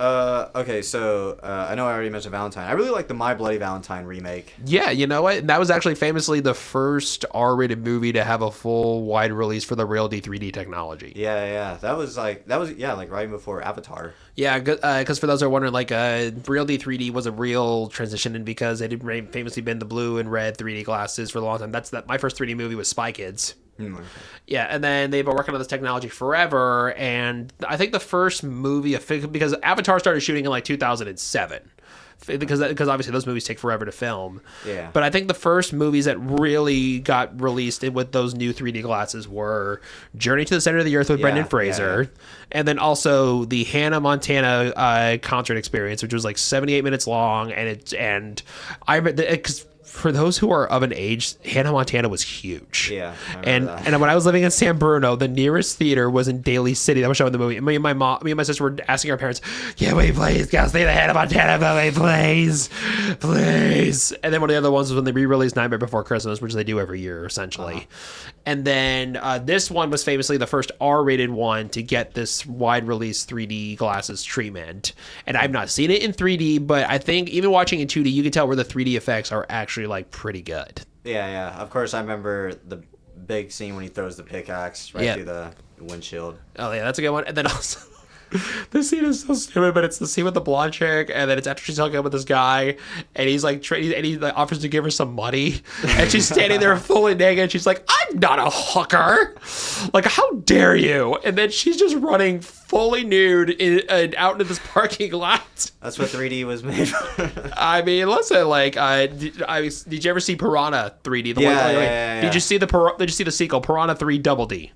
Okay, so I know I already mentioned Valentine. I really like the My Bloody Valentine remake. Yeah, you know what? That was actually famously the first R-rated movie to have a full wide release for the Real D 3D technology. Yeah. That was like right before Avatar. Yeah, because for those who are wondering, like Real D 3D was a real transition, and because it had famously been the blue and red 3D glasses for a long time. My first 3D movie was Spy Kids. Okay. Yeah, and then they've been working on this technology forever, and I think the first movie, because Avatar started shooting in like 2007, because obviously those movies take forever to film. Yeah. But I think the first movies that really got released with those new 3D glasses were Journey to the Center of the Earth with Brendan Fraser, and then also the Hannah Montana concert experience, which was like 78 minutes long, because for those who are of an age, Hannah Montana was huge. Yeah, and when I was living in San Bruno, the nearest theater was in Daly City that was showing the movie. Me and my sister were asking our parents, "Can we please go see the Hannah Montana movie, please?" And then one of the other ones was when they re-released Nightmare Before Christmas, which they do every year essentially. Uh-huh. And then this one was famously the first R-rated one to get this wide release 3D glasses treatment. And I've not seen it in 3D, but I think even watching in 2D, you can tell where the 3D effects are actually like pretty good. Yeah. Of course, I remember the big scene when he throws the pickaxe through the windshield. Oh yeah, that's a good one. And then also, this scene is so stupid, but it's the scene with the blonde chick, and then it's after she's hooking up with this guy, and he's like, and he like, offers to give her some money, and she's standing there fully naked, and she's like, "I'm not a hooker, like how dare you?" And then she's just running fully nude out into this parking lot. That's what 3D was made for. I mean, listen, like, did you ever see Piranha 3D? Yeah. Did you see the sequel, Piranha 3 Double D?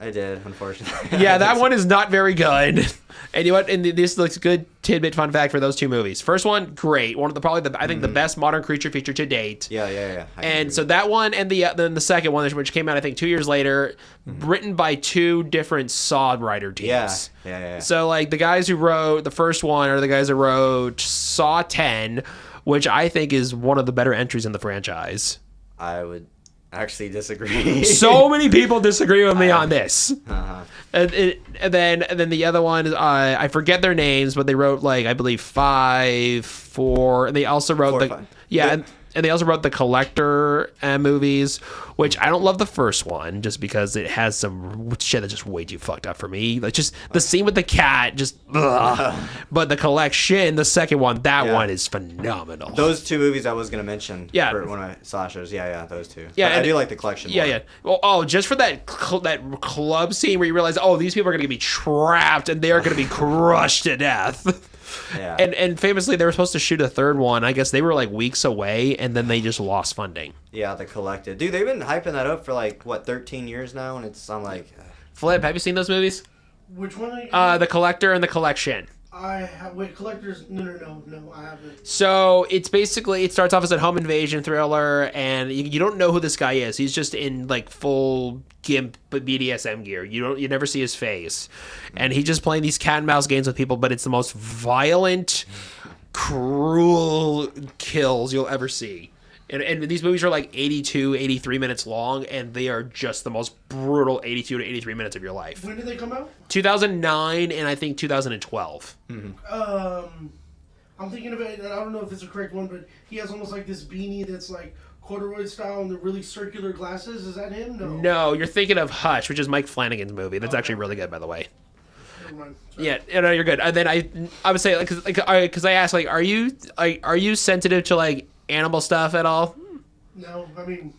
I did, unfortunately. Yeah, that one is not very good. And you know what? And this looks a good tidbit fun fact for those 2 movies. First one, great. One of the best modern creature feature to date. Yeah. And so that one and then the second one, which came out I think 2 years later, written by 2 different Saw writer teams. Yeah. So like the guys who wrote the first one are the guys who wrote Saw 10, which I think is one of the better entries in the franchise. I would actually disagree. So many people disagree with me on this. Uh-huh. And then the other one, I forget their names, but they wrote like I believe 5, 4, and they also wrote 4 or 5. and they also wrote the Collector movies, which I don't love the first one just because it has some shit that's just way too fucked up for me. Like just the scene with the cat, just ugh. But the Collection, the second one, that one is phenomenal. Those two movies I was gonna mention. Yeah. For one of my slashers. Yeah, those two. Yeah, But I do like the Collection. Yeah, more. yeah. Well, oh, just for that club scene where you realize, oh, these people are gonna be trapped and they are gonna be crushed to death. Yeah. And famously, they were supposed to shoot a third one. I guess they were like weeks away, and then they just lost funding. Yeah, the Collected. Dude, they've been hyping that up for like, what, 13 years now? And I'm like... Flip, have you seen those movies? Which one? Are you The Collector and the Collection. I have. Wait, Collectors? No, I haven't. So it's basically, it starts off as a home invasion thriller, and you don't know who this guy is. He's just in like full gimp BDSM gear. You never see his face, and he's just playing these cat and mouse games with people. But it's the most violent, cruel kills you'll ever see. And these movies are like 82, 83 minutes long, and they are just the most brutal 82 to 83 minutes of your life. When did they come out? 2009 and I think 2012. I'm thinking of it, and I don't know if it's the correct one, but he has almost like this beanie that's like corduroy style and the really circular glasses. Is that him? No. No, you're thinking of Hush, which is Mike Flanagan's movie. That's actually really good, by the way. Never mind. Sorry. Yeah, no, you're good. And then I would say, because I asked, like, are you sensitive to like animal stuff at all? No, I mean...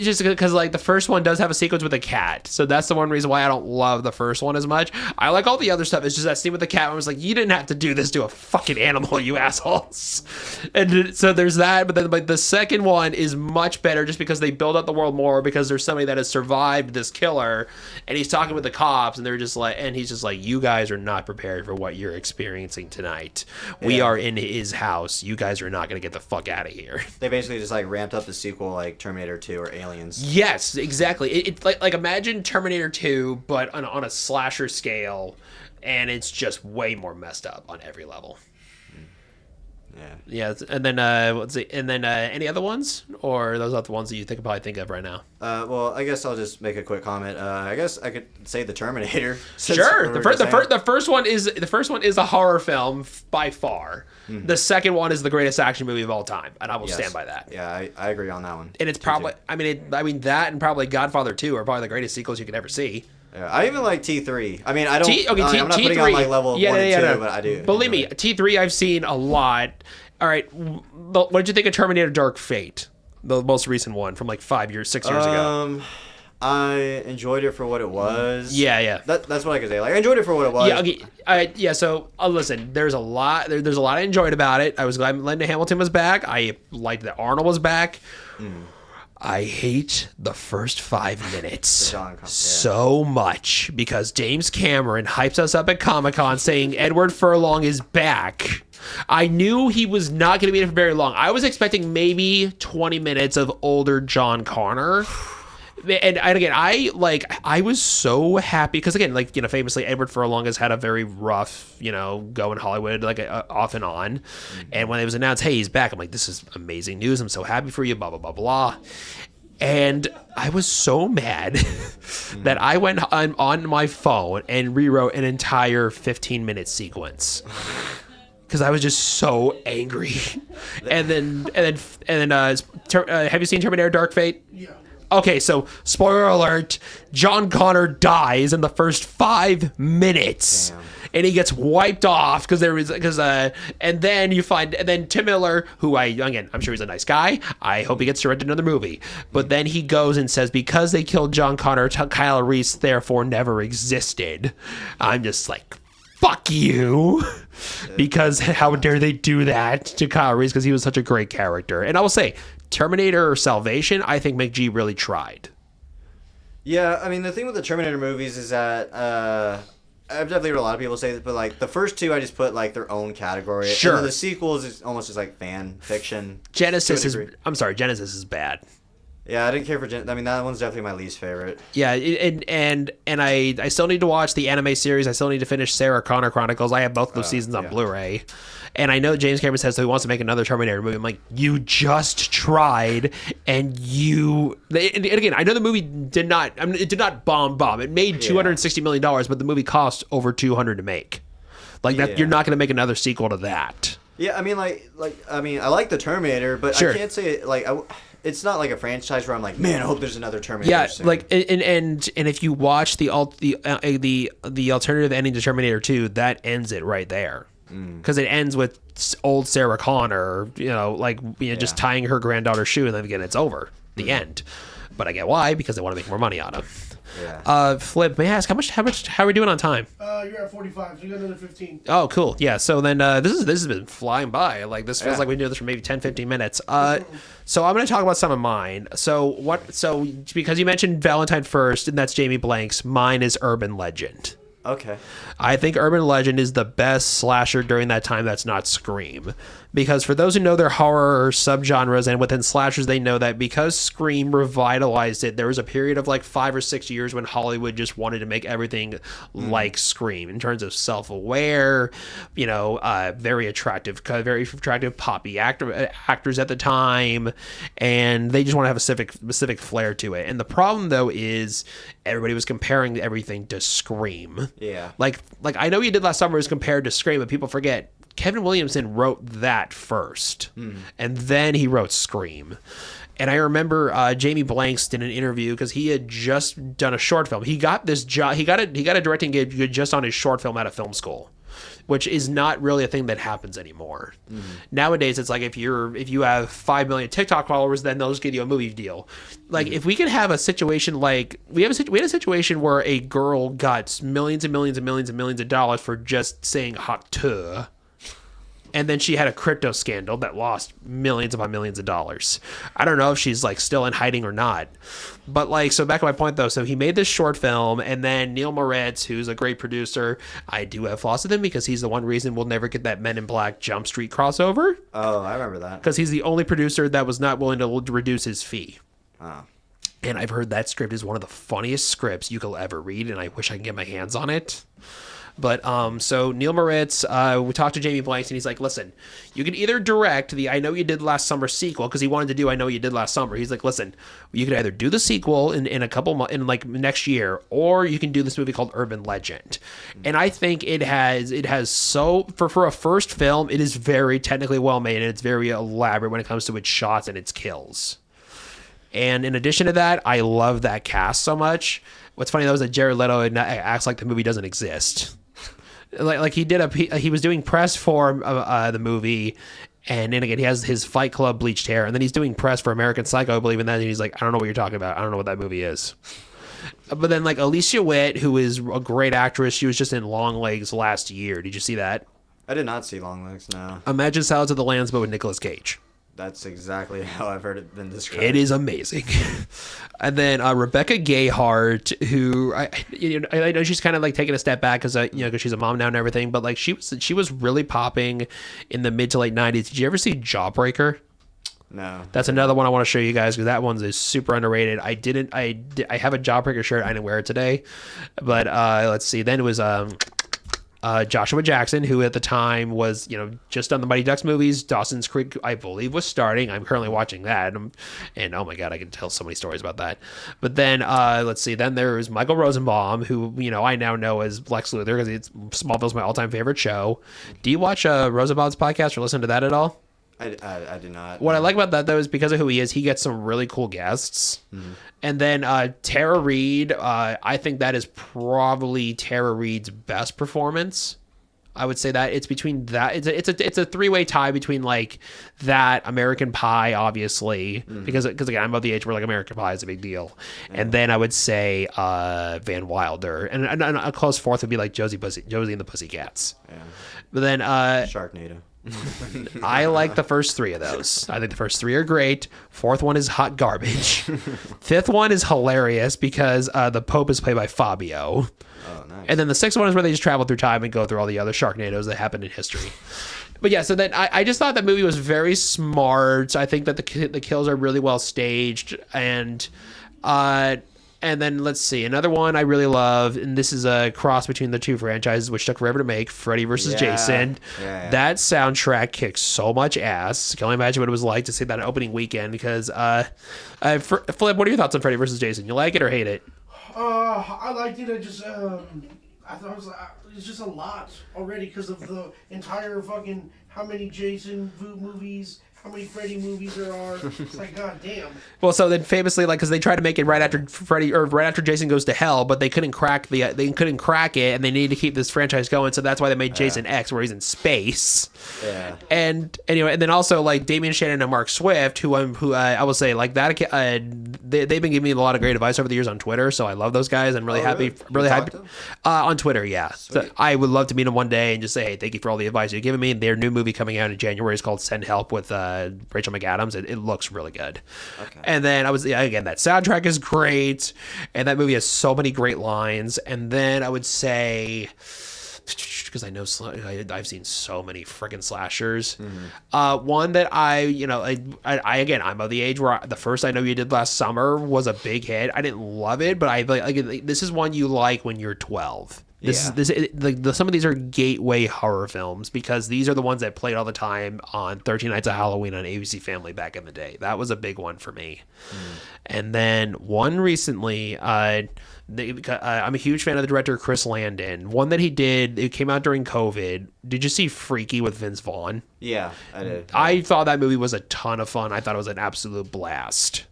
Just because, like, the first one does have a sequence with a cat. So that's the one reason why I don't love the first one as much. I like all the other stuff. It's just that scene with the cat. I was like, you didn't have to do this to a fucking animal, you assholes. And so there's that. But then the second one is much better just because they build up the world more because there's somebody that has survived this killer. And he's talking with the cops. And they're just like, and he's just like, you guys are not prepared for what you're experiencing tonight. We are in his house. You guys are not going to get the fuck out of here. They basically just like ramped up the sequel like Terminator 2 or Aliens. Yes, exactly. It's like imagine Terminator 2, but on a slasher scale, and it's just way more messed up on every level. Yeah. And then let's see. And then any other ones, or those are the ones that you probably think of right now? Well, I guess I'll just make a quick comment. I guess I could say the Terminator. Sure. The first one is a horror film by far. Mm-hmm. The second one is the greatest action movie of all time, and I will stand by that. Yeah, I agree on that one. And it's probably, I mean that and probably Godfather 2 are probably the greatest sequels you could ever see. Yeah, I even like T3. I mean, I don't. I'm not T3, putting on like level 1 and 2, but I do. Believe me, T3 I've seen a lot. All right, what did you think of Terminator Dark Fate, the most recent one from like 6 years ago? I enjoyed it for what it was. Yeah. That's what I could say. Like, I enjoyed it for what it was. Yeah, okay. So listen, there's a lot. There's a lot I enjoyed about it. I was glad Linda Hamilton was back. I liked that Arnold was back. I hate the first 5 minutes so much because James Cameron hypes us up at Comic-Con saying Edward Furlong is back. I knew he was not going to be in for very long. I was expecting maybe 20 minutes of older John Connor. And again, I was so happy because again, like, you know, famously Edward Furlong has had a very rough, you know, go in Hollywood, like off and on. And when it was announced, hey, he's back, I'm like, this is amazing news. I'm so happy for you, blah, blah, blah, blah. And I was so mad that I went on my phone and rewrote an entire 15-minute sequence. Because I was just so angry. And then have you seen Terminator Dark Fate? Yeah. Okay, so spoiler alert, John Connor dies in the first 5 minutes. Damn. And he gets wiped off and then Tim Miller, who I'm sure he's a nice guy. I hope he gets directed another movie. But then he goes and says, because they killed John Connor, Kyle Reese therefore never existed. I'm just like, fuck you. Because how dare they do that to Kyle Reese because he was such a great character. And I will say, Terminator Salvation, I think McG really tried. Yeah, I mean, the thing with the Terminator movies is that I've definitely heard a lot of people say that, but like the first two I just put like their own category. Sure. And then the sequels is almost just like fan fiction. Genesis is bad. Yeah, I didn't care for I mean, that one's definitely my least favorite. Yeah, and I still need to watch the anime series. I still need to finish Sarah Connor Chronicles. I have both those seasons on Blu-ray. And I know James Cameron says so he wants to make another Terminator movie. I'm like, you just tried, and again, I know the movie did not bomb. It made $260 million, but the movie cost over $200 to make. Like that, you're not going to make another sequel to that. Yeah, I mean, I like the Terminator, but Sure. I can't say it's not like a franchise where I'm like, man, I hope there's another Terminator. Yeah, soon. like and if you watch the alternative ending to Terminator 2, that ends it right there. Because it ends with old Sarah Connor, just tying her granddaughter's shoe, and then again it's over. The end. But I get why, because they want to make more money on him. Yeah. Flip, may I ask how are we doing on time? You're at 45, so you got another 15. Oh, cool. Yeah. So then this has been flying by. Like this feels like we do this for maybe 10, 15 minutes. So I'm going to talk about some of mine. So because you mentioned Valentine first, and that's Jamie Blank's. Mine is Urban Legend. Okay. I think Urban Legend is the best slasher during that time that's not Scream. Because for those who know their horror subgenres and within slashers, they know that because Scream revitalized it, there was a period of like 5 or 6 years when Hollywood just wanted to make everything like Scream in terms of self-aware, very attractive poppy actors at the time, and they just want to have a specific flair to it. And the problem though is everybody was comparing everything to Scream. Yeah. Like I know You Did Last Summer was compared to Scream, but people forget Kevin Williamson wrote that first, and then he wrote Scream. And I remember Jamie Blanks did an interview because he had just done a short film. He got this job. He got a directing gig just on his short film at a film school, which is not really a thing that happens anymore. Nowadays, it's like if you have 5 million TikTok followers, then they'll just give you a movie deal. Like if we could have a situation like we had a situation where a girl got millions and millions and millions and millions of dollars for just saying hot tuh. And then she had a crypto scandal that lost millions upon millions of dollars. I don't know if she's like still in hiding or not. But so back to my point though. So he made this short film, and then Neil Moritz, who's a great producer, I do have flaws with him because he's the one reason we'll never get that Men in Black Jump Street crossover. Oh, I remember that. Because he's the only producer that was not willing to reduce his fee. Oh. And I've heard that script is one of the funniest scripts you could ever read, and I wish I could get my hands on it. But so Neil Moritz, we talked to Jamie Blanks, and he's like, listen, you can either direct the I Know You Did Last Summer sequel, because he wanted to do I Know You Did Last Summer. He's like, listen, you could either do the sequel in a couple months, in like next year, or you can do this movie called Urban Legend. And I think it has so for a first film, it is very technically well made, and it's very elaborate when it comes to its shots and its kills. And in addition to that, I love that cast so much. What's funny though is that Jared Leto acts like the movie doesn't exist. Like he was doing press for the movie, and then again he has his Fight Club bleached hair, and then he's doing press for American Psycho, I believe in that, and he's like, I don't know what you're talking about. I don't know what that movie is. But then like Alicia Witt, who is a great actress, she was just in Long Legs last year. Did you see that? I did not see Long Legs. No. Imagine Silence of the Lambs, but with Nicolas Cage. That's exactly how I've heard it been described. It is amazing. And then Rebecca Gayheart, who I know she's kind of like taking a step back because she's a mom now and everything, but like she was really popping in the mid to late 90s. Did you ever see Jawbreaker? No. That's another one I want to show you guys because that one's is super underrated. I have a Jawbreaker shirt. I didn't wear it today, but let's see. Then it was Joshua Jackson, who at the time was, just on the Mighty Ducks movies. Dawson's Creek, I believe, was starting. I'm currently watching that. And oh my God, I can tell so many stories about that. But then, let's see. Then there was Michael Rosenbaum, who, I now know as Lex Luthor because Smallville's my all-time favorite show. Do you watch Rosenbaum's podcast or listen to that at all? I do not. What I like about that, though, is because of who he is, he gets some really cool guests. Mm-hmm. And then Tara Reid, I think that is probably Tara Reid's best performance. I would say that it's between that. It's a three-way tie between like that, American Pie, obviously, because again, I'm of the age where like American Pie is a big deal. Yeah. And then I would say Van Wilder, and a close fourth would be like Josie and the Pussycats. Yeah. But then Sharknado. I like the first three of those. I think the first three are great. Fourth one is hot garbage. Fifth one is hilarious because the Pope is played by Fabio. Oh, nice. And then the sixth one is where they just travel through time and go through all the other Sharknadoes that happened in history. But yeah, so then I just thought that movie was very smart. I think that the kills are really well staged, and then let's see, another one I really love, and this is a cross between the two franchises, which took forever to make, Freddy vs. Jason. Yeah. That soundtrack kicks so much ass. Can only imagine what it was like to see that opening weekend, because Flip, what are your thoughts on Freddy vs. Jason? You like it or hate it? I liked it. I just I thought it was it's just a lot already because of the entire fucking how many Jason movies, how many Freddy movies there are. It's like, god damn. Well, so then famously, like, because they tried to make it right after Freddy or right after Jason Goes to Hell, but they couldn't crack it, and they needed to keep this franchise going. So that's why they made Jason X, where he's in space. Yeah. And anyway, and then also like Damian Shannon and Mark Swift, who I will say like that, they've been giving me a lot of great advice over the years on Twitter. So I love those guys. And really happy, really happy on Twitter. Yeah, so I would love to meet them one day and just say, hey, thank you for all the advice you've given me. Their new movie coming out in January is called Send Help with Rachel McAdams. It looks really good. Okay. And then again, that soundtrack is great, and that movie has so many great lines. And then I would say, because I know I've seen so many freaking slashers. One that I'm of the age where the first I Know You Did Last Summer was a big hit. I didn't love it, but this is one you like when you're 12. Some of these are gateway horror films because these are the ones that played all the time on 13 Nights of Halloween on ABC Family back in the day. That was a big one for me. And then one recently, I'm a huge fan of the director Chris Landon. One that he did, it came out during COVID. Did you see Freaky with Vince Vaughn? Yeah, I did. I thought that movie was a ton of fun. I thought it was an absolute blast.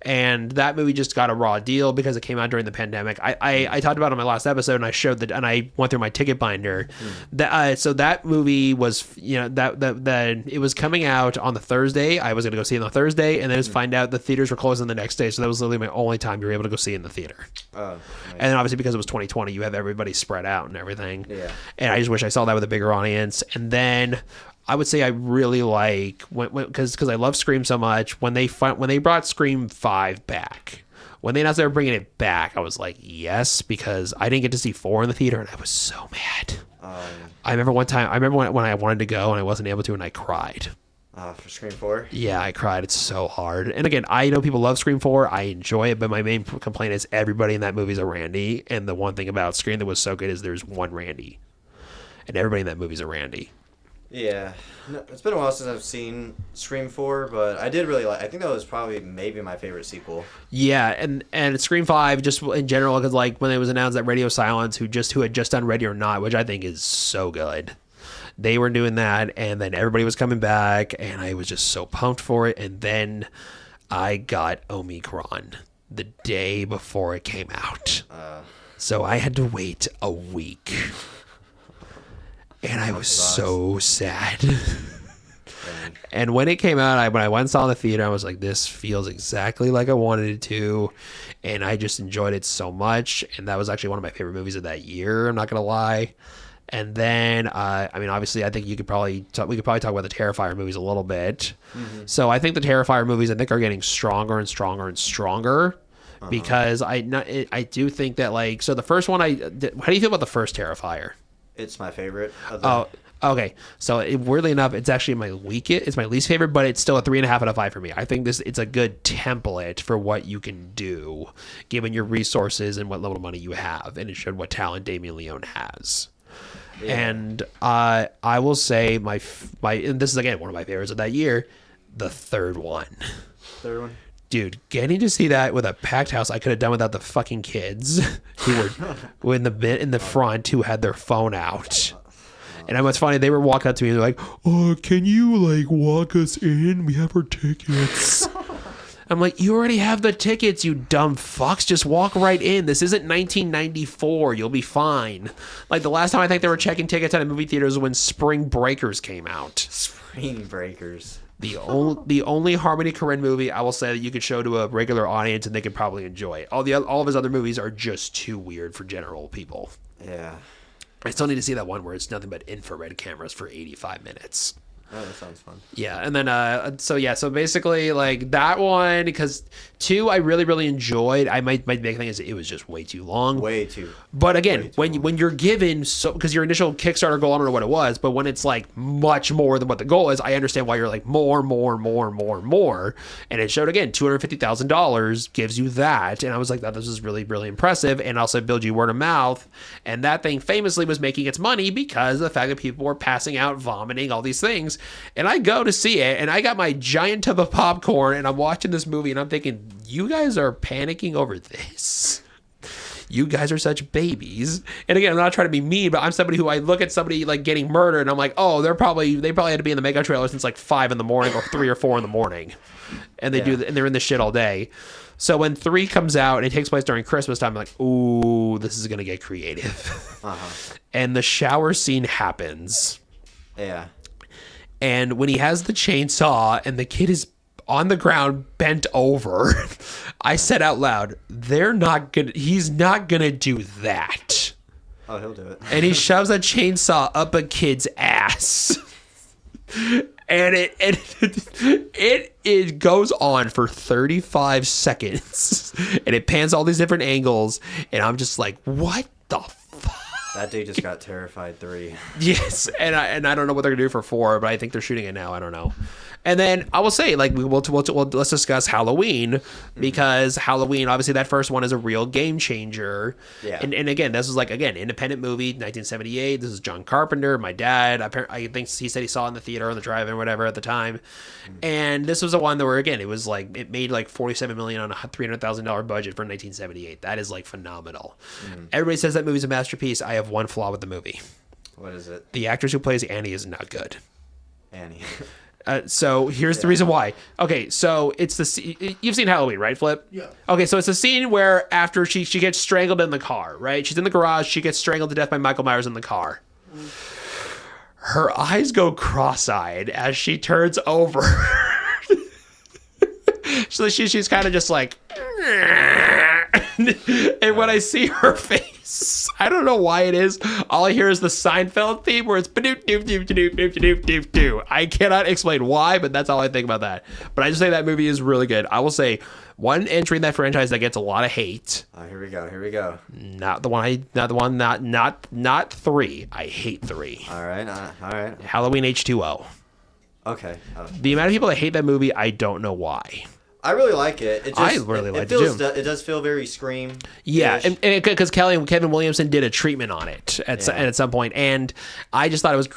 And that movie just got a raw deal because it came out during the pandemic. I talked about it on my last episode, and I showed that, and I went through my ticket binder. So that movie was, it was coming out on the Thursday. I was going to go see it on the Thursday, and then just find out the theaters were closing the next day. So that was literally my only time you were able to go see it in the theater. Oh, nice. And then obviously because it was 2020, you have everybody spread out and everything. Yeah. And I just wish I saw that with a bigger audience. And then I would say I really like because I love Scream so much. When they brought Scream 5 back, when they announced they were bringing it back, I was like, yes, because I didn't get to see 4 in the theater, and I was so mad. I remember one time. I remember when I wanted to go and I wasn't able to, and I cried. For Scream 4? Yeah, I cried. It's so hard. And again, I know people love Scream 4. I enjoy it, but my main complaint is everybody in that movie is a Randy. And the one thing about Scream that was so good is there's one Randy, and everybody in that movie is a Randy. Yeah, no, it's been a while since I've seen Scream 4, but I did really like. I think that was probably maybe my favorite sequel. Yeah, and Scream 5 just in general, because like when it was announced that Radio Silence, who had just done Ready or Not, which I think is so good, they were doing that, and then everybody was coming back, and I was just so pumped for it. And then I got Omicron the day before it came out, so I had to wait a week. And I was so sad. And when it came out, when I went and saw it in the theater, I was like, this feels exactly like I wanted it to. And I just enjoyed it so much. And that was actually one of my favorite movies of that year, I'm not going to lie. And then, obviously, I think we could probably talk about the Terrifier movies a little bit. Mm-hmm. So I think the Terrifier movies, are getting stronger and stronger and stronger. Because I do think that, like, so the first one, how do you feel about the first Terrifier? It's my favorite. Okay. So weirdly enough, it's actually it's my least favorite, but it's still a 3.5 out of 5 for me. I think it's a good template for what you can do, given your resources and what level of money you have, and it showed what talent Damien Leone has. Yeah. And I will say my and this is again one of my favorites of that year, the third one. Third one. Dude, getting to see that with a packed house, I could have done without the fucking kids who were in the front who had their phone out. And what's funny, they were walking up to me and they're like, "Oh, can you like walk us in? We have our tickets." I'm like, "You already have the tickets, you dumb fucks. Just walk right in. This isn't 1994. You'll be fine." Like the last time I think they were checking tickets at a movie theater was when Spring Breakers came out. Spring Breakers. The only Harmony Korine movie I will say that you could show to a regular audience and they could probably enjoy it. All of his other movies are just too weird for general people. Yeah. I still need to see that one where it's nothing but infrared cameras for 85 minutes. Oh, that sounds fun. Yeah, and then so basically like that one, because 2 I really really enjoyed. My big thing is it was just way too long. Way too. But again, when you're given because your initial Kickstarter goal, I don't know what it was, but when it's like much more than what the goal is, I understand why you're like more, and it showed again $250,000 gives you that, and I was like, this is really really impressive, and also build you word of mouth, and that thing famously was making its money because of the fact that people were passing out, vomiting, all these things. And I go to see it, and I got my giant tub of popcorn, and I'm watching this movie, and I'm thinking, you guys are panicking over this? you guys are such babies. And again, I'm not trying to be mean, but I'm somebody who I look at somebody like getting murdered and I'm like, oh, they probably had to be in the makeup trailer since like 5 a.m. or 3 or 4 a.m. And they and they're in the shit all day. So when 3 comes out and it takes place during Christmas time, I'm like, ooh, this is going to get creative. And the shower scene happens. Yeah. And when he has the chainsaw and the kid is on the ground bent over, I said out loud, he's not going to do that. Oh, he'll do it. And he shoves a chainsaw up a kid's ass. And it goes on for 35 seconds, and it pans all these different angles, and I'm just like, what the fuck? That dude just got Terrified 3. Yes, and I don't know what they're gonna do for 4, but I think they're shooting it now. I don't know. And then I will say, like, let's discuss Halloween, because Halloween, obviously, that first one is a real game changer. Yeah. And again, this was like, independent movie, 1978. This is John Carpenter, my dad. I think he said he saw it in the theater on the drive-in or whatever at the time. And this was the one where, again, it was like, it made like $47 million on a $300,000 budget for 1978. That is like phenomenal. Everybody says that movie's a masterpiece. I have one flaw with the movie. What is it? The actress who plays Annie is not good. Annie. So here's the reason why. Okay, so it's you've seen Halloween, right, Flip? Yeah. Okay, so it's a scene where after she gets strangled in the car, right? She's in the garage, she gets strangled to death by Michael Myers in the car. Her eyes go cross-eyed as she turns over. So she's kind of just like, and when I see her face, I don't know why it is. All I hear is the Seinfeld theme where it's I cannot explain why, but that's all I think about that. But I just say that movie is really good. I will say one entry in that franchise that gets a lot of hate. Here we go. Not 3. I hate 3. All right. Halloween H2O. Okay. The amount of people that hate that movie, I don't know why. I really like it. I really like it too. It does feel very Scream. Yeah, and because Kevin Williamson did a treatment on it at some point, and I just thought it was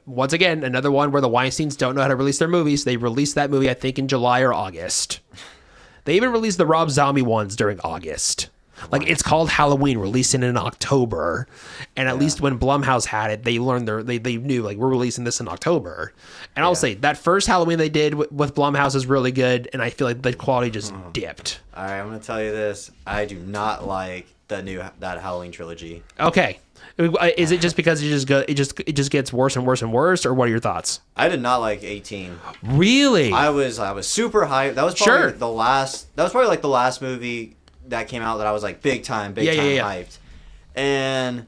once again another one where the Weinsteins don't know how to release their movies. They released that movie, I think, in July or August. They even released the Rob Zombie ones during August. Like, it's called Halloween, releasing in October, and at least when Blumhouse had it, they learned they knew, like, we're releasing this in October. And I'll say that first Halloween they did with Blumhouse is really good, and I feel like the quality just dipped. All right, I'm gonna tell you this: I do not like that Halloween trilogy. Okay, is it just because it just gets worse and worse and worse, or what are your thoughts? I did not like 18. Really? I was super hyped. That was probably the last. That was probably like the last movie that came out that I was like big time hyped. And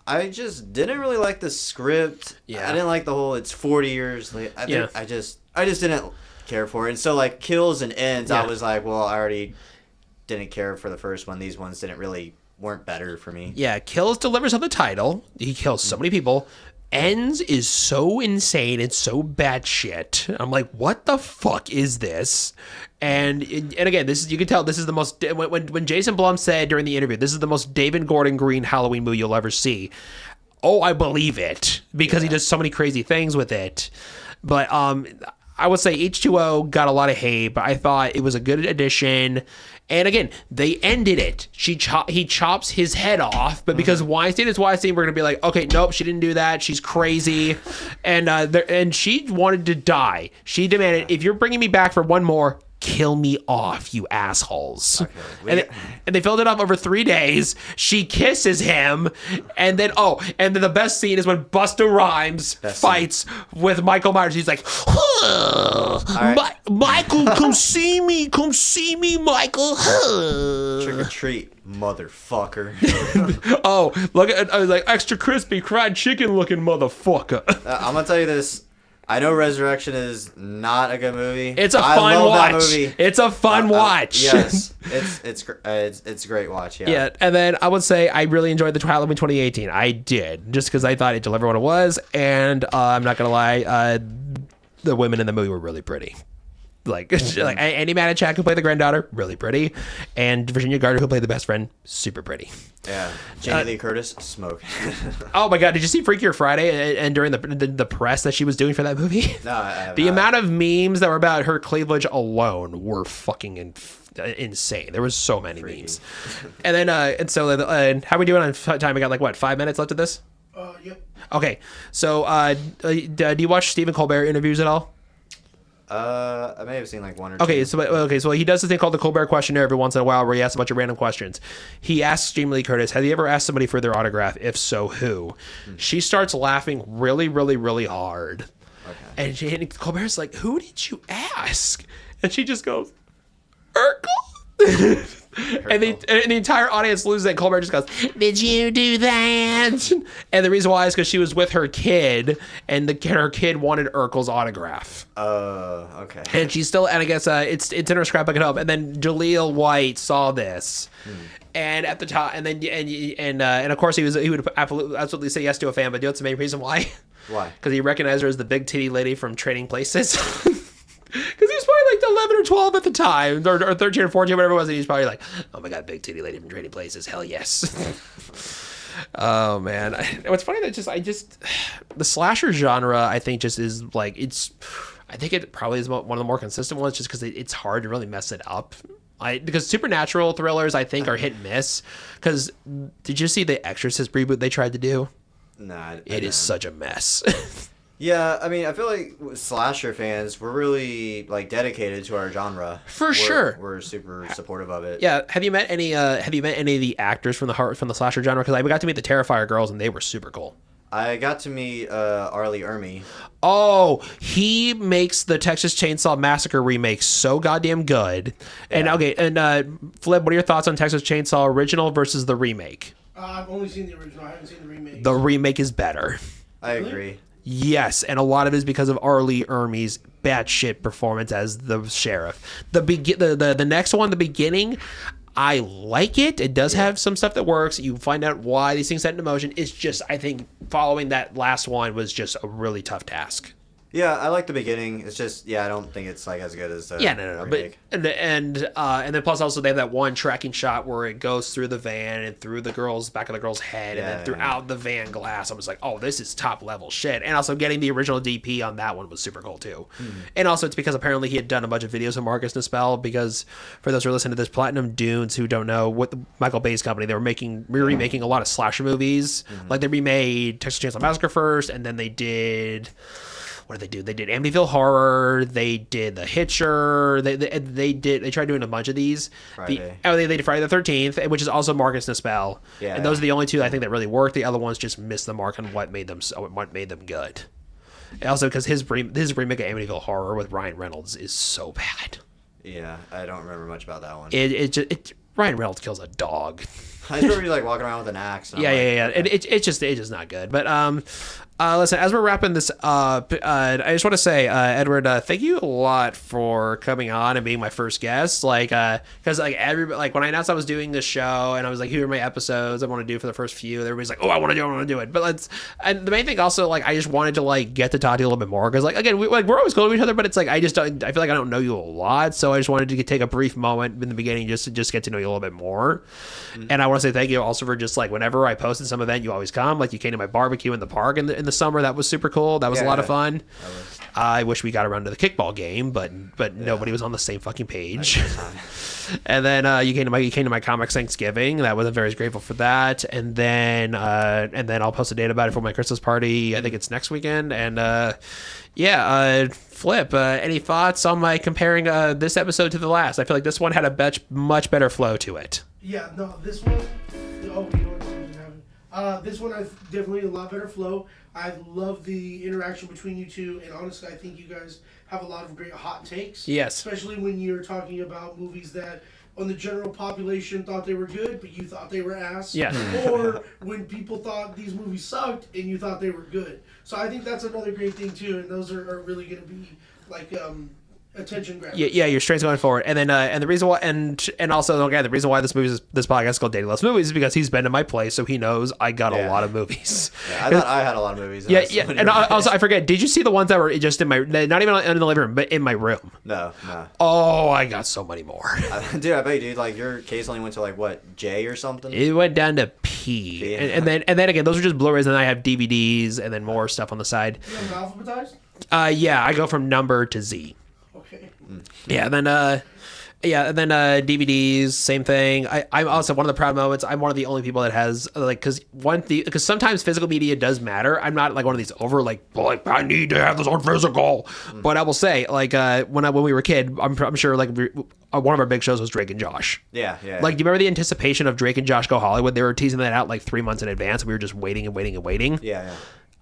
I just didn't really like the script. Yeah. I didn't like the whole it's 40 years later. I just didn't care for it. And so like kills and ends, I was like, well, I already didn't care for the first one. These ones weren't better for me. Yeah, kills delivers on the title. He kills so many people. Ends is so insane and so bad shit. I'm like, what the fuck is this? And again, you can tell this is the most when Jason Blum said during the interview, this is the most David Gordon Green Halloween movie you'll ever see. Oh, I believe it because he does so many crazy things with it. But I would say H2O got a lot of hate, but I thought it was a good addition. And again, they ended it. He chops his head off, but because Weinstein is Weinstein, we're gonna be like, okay, nope, she didn't do that. She's crazy, and she wanted to die. She demanded, if you're bringing me back for one more, kill me off, you assholes. Okay. And they filled it up over 3 days. She kisses him, and then the best scene is when Busta Rhymes fights with Michael Myers. He's like, right. Michael, come see me, Michael. Trick or treat, motherfucker. Look at, I was like, extra crispy fried chicken looking motherfucker. I'm gonna tell you this. I know Resurrection is not a good movie. It's a fun watch. It's a fun watch. Yes, it's a great watch. Yeah. Yeah, and then I would say I really enjoyed the Halloween 2018. I did, just because I thought it delivered what it was, and I'm not gonna lie, the women in the movie were really pretty. Like Andy Manichak, who played the granddaughter, really pretty, and Virginia Garter, who played the best friend, super pretty. Yeah, Jamie Lee Curtis, smoke. Oh my God, did you see Freakier Friday and during the press that she was doing for that movie? No, I have the amount of memes that were about her cleavage alone were fucking insane. There was so many memes. And then and how are we doing on time? We got like what, 5 minutes left of this? Yep. Okay, so do you watch Stephen Colbert interviews at all? I may have seen like one or two. So he does this thing called the Colbert questionnaire every once in a while, where he asks a bunch of random questions. He asks Jamie Lee Curtis, "Have you ever asked somebody for their autograph? If so, who?" She starts laughing really, really, really hard, and Colbert's like, "Who did you ask?" And she just goes, "Urkel." And the entire audience loses it. And Colbert just goes, "Did you do that?" And the reason why is because she was with her kid, and her kid wanted Urkel's autograph. Okay. And she's still, and I guess it's in her scrapbook at home. And then Jaleel White saw this, and at the top, and of course he would absolutely say yes to a fan. But do you know what's the main reason why? Why? Because he recognized her as the big titty lady from Trading Places. Because he was probably like 11 or 12 at the time, or 13 or 14, whatever it was, and he's probably like, "Oh my god, big titty lady from Trading Places, hell yes." Oh man, what's funny that the slasher genre, I think, just is like I think it probably is one of the more consistent ones, just because it's hard to really mess it up. Because supernatural thrillers, I think, are hit and miss. Because did you see the Exorcist reboot they tried to do? Nah, it is such a mess. Yeah, I mean, I feel like slasher fans, we're really like dedicated to our genre. Sure. We're super supportive of it. Yeah, have you met any of the actors from the slasher genre? Because I got to meet the Terrifier girls, and they were super cool. I got to meet Arlie Ermy. Oh, he makes the Texas Chainsaw Massacre remake so goddamn good. Yeah. And Flip, what are your thoughts on Texas Chainsaw original versus the remake? I've only seen the original. I haven't seen the remake. The remake is better. I agree. Yes, and a lot of it is because of Arlie Ermey's batshit performance as the sheriff. The next one, the beginning, I like it. It does have some stuff that works. You find out why these things set into motion. It's just, I think, following that last one was just a really tough task. Yeah, I like the beginning. It's just, I don't think it's like as good as the remake. But and then plus also they have that one tracking shot where it goes through the van and through the back of the girl's head and then throughout the van glass. I was like, oh, this is top level shit. And also getting the original DP on that one was super cool too. And also it's because apparently he had done a bunch of videos with Marcus Nispel, because for those who are listening to this, Platinum Dunes who don't know, what the Michael Bay's company, they were remaking a lot of slasher movies. Like they remade Texas Chainsaw Massacre first, and then they did. What did they do? They did Amityville Horror. They did The Hitcher. They tried doing a bunch of these. They did Friday the 13th, which is also Marcus Nispel. Yeah, and those are the only two I think that really worked. The other ones just missed the mark on what made them good. And also because his remake of Amityville Horror with Ryan Reynolds is so bad. Yeah, I don't remember much about that one. Ryan Reynolds kills a dog. I just remember you like walking around with an axe. Yeah. It's just not good. But listen, as we're wrapping this up, I just want to say, Edward, thank you a lot for coming on and being my first guest. Because everybody, like when I announced I was doing this show and I was like, here are my episodes I want to do for the first few. Everybody's like, oh, I want to do it. But and the main thing also, like, I just wanted to get to talk to you a little bit more, because again, we're always cool to each other, but it's like I feel like I don't know you a lot, so I just wanted to take a brief moment in the beginning just to get to know you a little bit more. And I want to say thank you also for just whenever I post in some event, you always come. Like you came to my barbecue in the park in the summer. That was super cool. That was a lot of fun. I wish we got around to the kickball game, but nobody was on the same fucking page. And then you came to my comics Thanksgiving. That was, I'm very grateful for that. And then I'll post a date about it for my Christmas party. I think it's next weekend. And Flip, any thoughts on my comparing this episode to the last? I feel like this one had a much better flow to it. Yeah, no, this one. Oh, you know what? This one, I've definitely a lot better flow. I love the interaction between you two, and honestly, I think you guys have a lot of great hot takes. Yes. Especially when you're talking about movies that on the general population thought they were good, but you thought they were ass. Yeah. Or when people thought these movies sucked and you thought they were good. So I think that's another great thing too, and those are really going to be attention grabbers. Yeah, your strengths going forward, and then and the reason why, and also the reason why this podcast is called Dating Loves Movies is because he's been in my place, so he knows I got a lot of movies. Yeah, I thought I had a lot of movies. And also I forget. Did you see the ones that were just in my, not even in the living room, but in my room? No. Oh, I got so many more. Dude, I bet you, dude. Your case only went to what, J or something? It went down to P, and then again, those are just Blu-rays, and then I have DVDs, and then more stuff on the side. You have alphabetized? Yeah, I go from number to Z. Okay. Yeah, then Yeah, and then DVDs, same thing. I'm also one of the proud moments. I'm one of the only people that has because sometimes physical media does matter. I'm not like one of these over like I need to have this on physical. But I will say when we were a kid, I'm sure like one of our big shows was Drake and Josh. Yeah. Like, do you remember the anticipation of Drake and Josh Go Hollywood? They were teasing that out like 3 months in advance. We were just waiting and waiting and waiting. Yeah.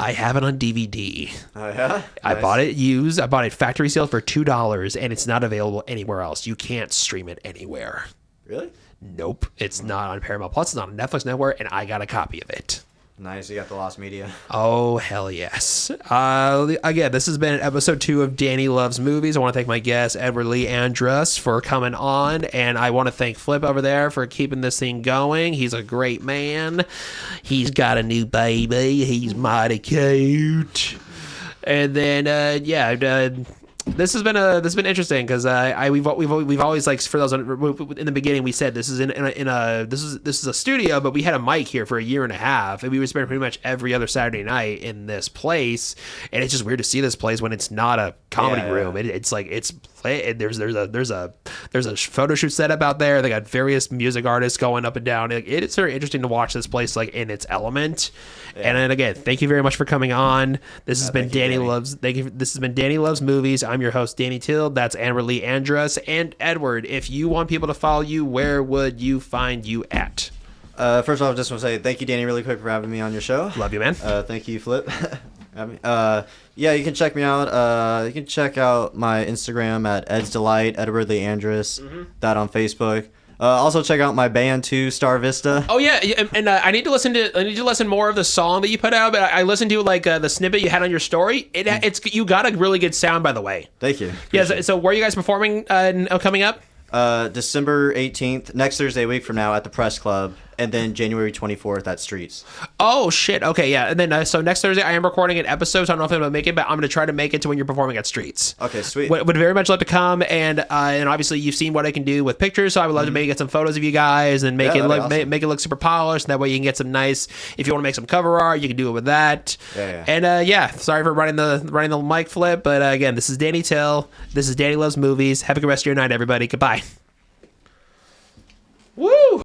I have it on DVD. Oh, yeah? I Nice. bought it used. I bought it factory sale for $2, and it's not available anywhere else. You can't stream it anywhere. Really? Nope. It's not on Paramount Plus. It's not on Netflix Network, and I got a copy of it. Nice. You got the lost media. Oh, hell yes. Again, this has been episode 2 of Danny Loves Movies. I want to thank my guest, Edward Lee Andruss, for coming on. And I want to thank Flip over there for keeping this thing going. He's a great man. He's got a new baby. He's mighty cute. And then, this has been interesting because we've always like for those in the beginning we said this is this is a studio, but we had a mic here for a year and a half, and we would spend pretty much every other Saturday night in this place, and it's just weird to see this place when it's not a comedy room. It's like there's a photo shoot set up out there. They got various music artists going up and down. It's very interesting to watch this place like in its element. And then again, thank you very much for coming on. This has been Danny Loves. This has been Danny Loves Movies. I'm your host, Danny Till. That's Andruss Lee Andruss. And Edward, if you want people to follow you, where would you find you at? First off, I just want to say thank you, Danny, really quick for having me on your show. Love you, man. Thank you, Flip. Yeah, you can check me out. You can check out my Instagram at Ed's Delight, Edward Lee Andruss. That on Facebook. Also check out my band too, Star Vista. Oh yeah, and I need to listen more of the song that you put out. But I listened to like the snippet you had on your story. It's you got a really good sound, by the way. Thank you. Yeah. So where are you guys performing coming up? December 18th, next Thursday, a week from now, at the Press Club, and then January 24th at Streets. Oh shit. Okay, yeah. And then so next Thursday I am recording an episode. So I don't know if I'm gonna make it, but I'm gonna try to make it to when you're performing at Streets. Okay, sweet. Would very much love to come, and obviously you've seen what I can do with pictures, so I would love to maybe get some photos of you guys and make it look awesome. make it look super polished. And that way you can get some nice. If you want to make some cover art, you can do it with that. Yeah. And sorry for running the mic flip, but again, this is Danny Till. This is Danny Loves Movies. Have a good rest of your night, everybody. Goodbye.